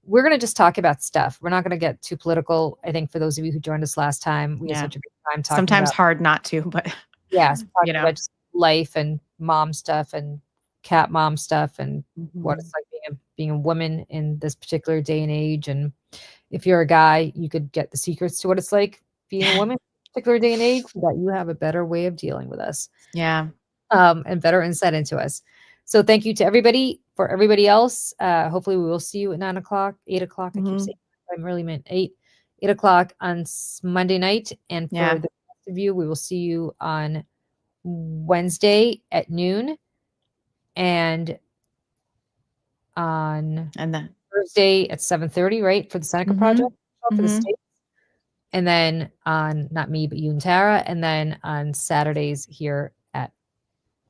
We're going to just talk about stuff. We're not going to get too political. I think for those of you who joined us last time, we had such a good time talking Sometimes about, hard not to, but talking about just life and mom stuff and cat mom stuff and what it's like being a woman in this particular day and age. And if you're a guy, you could get the secrets to what it's like being a woman in a particular day and age, that you have a better way of dealing with us. Yeah. And better insight into us. So thank you to everybody. For everybody else, hopefully we will see you at 9 o'clock, 8 o'clock. I keep saying I really meant 8 o'clock on Monday night. And for the rest of you, we will see you on Wednesday at noon and on Thursday at 7:30, right? For the Seneca Project for the States. And then on, not me, but you and Tara. And then on Saturdays here at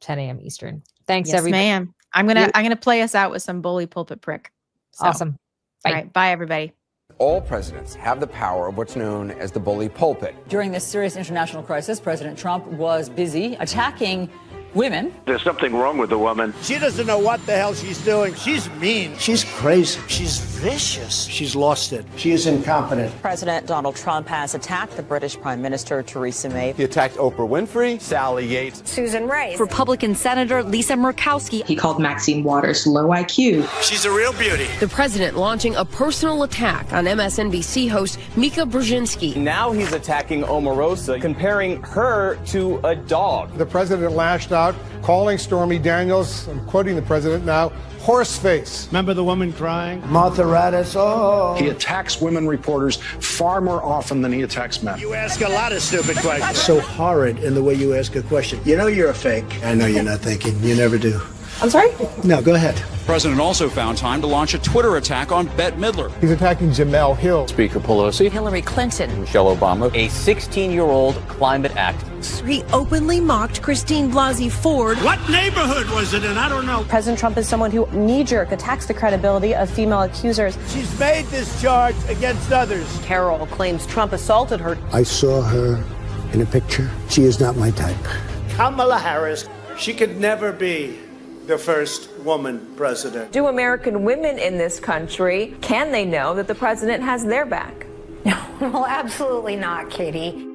10 a.m. Eastern. Thanks, everybody. Ma'am. I'm gonna play us out with some bully pulpit prick. So. Awesome. Bye. All right. Bye, everybody. All presidents have the power of what's known as the bully pulpit. During this serious international crisis, President Trump was busy attacking women. There's something wrong with the woman. She doesn't know what the hell she's doing. She's mean. She's crazy. She's vicious. She's lost it. She is incompetent. President Donald Trump has attacked the British Prime Minister Theresa May. He attacked Oprah Winfrey, Sally Yates, Susan Rice, Republican Senator Lisa Murkowski. He called Maxine Waters low IQ. She's a real beauty. The president launching a personal attack on MSNBC host Mika Brzezinski. Now he's attacking Omarosa, comparing her to a dog. The president lashed out, calling Stormy Daniels, I'm quoting the president now, horse face. Remember the woman crying? Martha Raddatz, oh. He attacks women reporters far more often than he attacks men. You ask a lot of stupid questions. So horrid in the way you ask a question. You know you're a fake. I know you're not thinking. You never do. I'm sorry? No, go ahead. The president also found time to launch a Twitter attack on Bette Midler. He's attacking Jamel Hill. Speaker Pelosi, Hillary Clinton, Michelle Obama, a 16-year-old climate activist. He openly mocked Christine Blasey Ford. What neighborhood was it in? I don't know. President Trump is someone who knee-jerk attacks the credibility of female accusers. She's made this charge against others. Carol claims Trump assaulted her. I saw her in a picture. She is not my type. Kamala Harris, she could never be the first woman president. Do American women in this country, can they know that the president has their back? Well, absolutely not, Katie.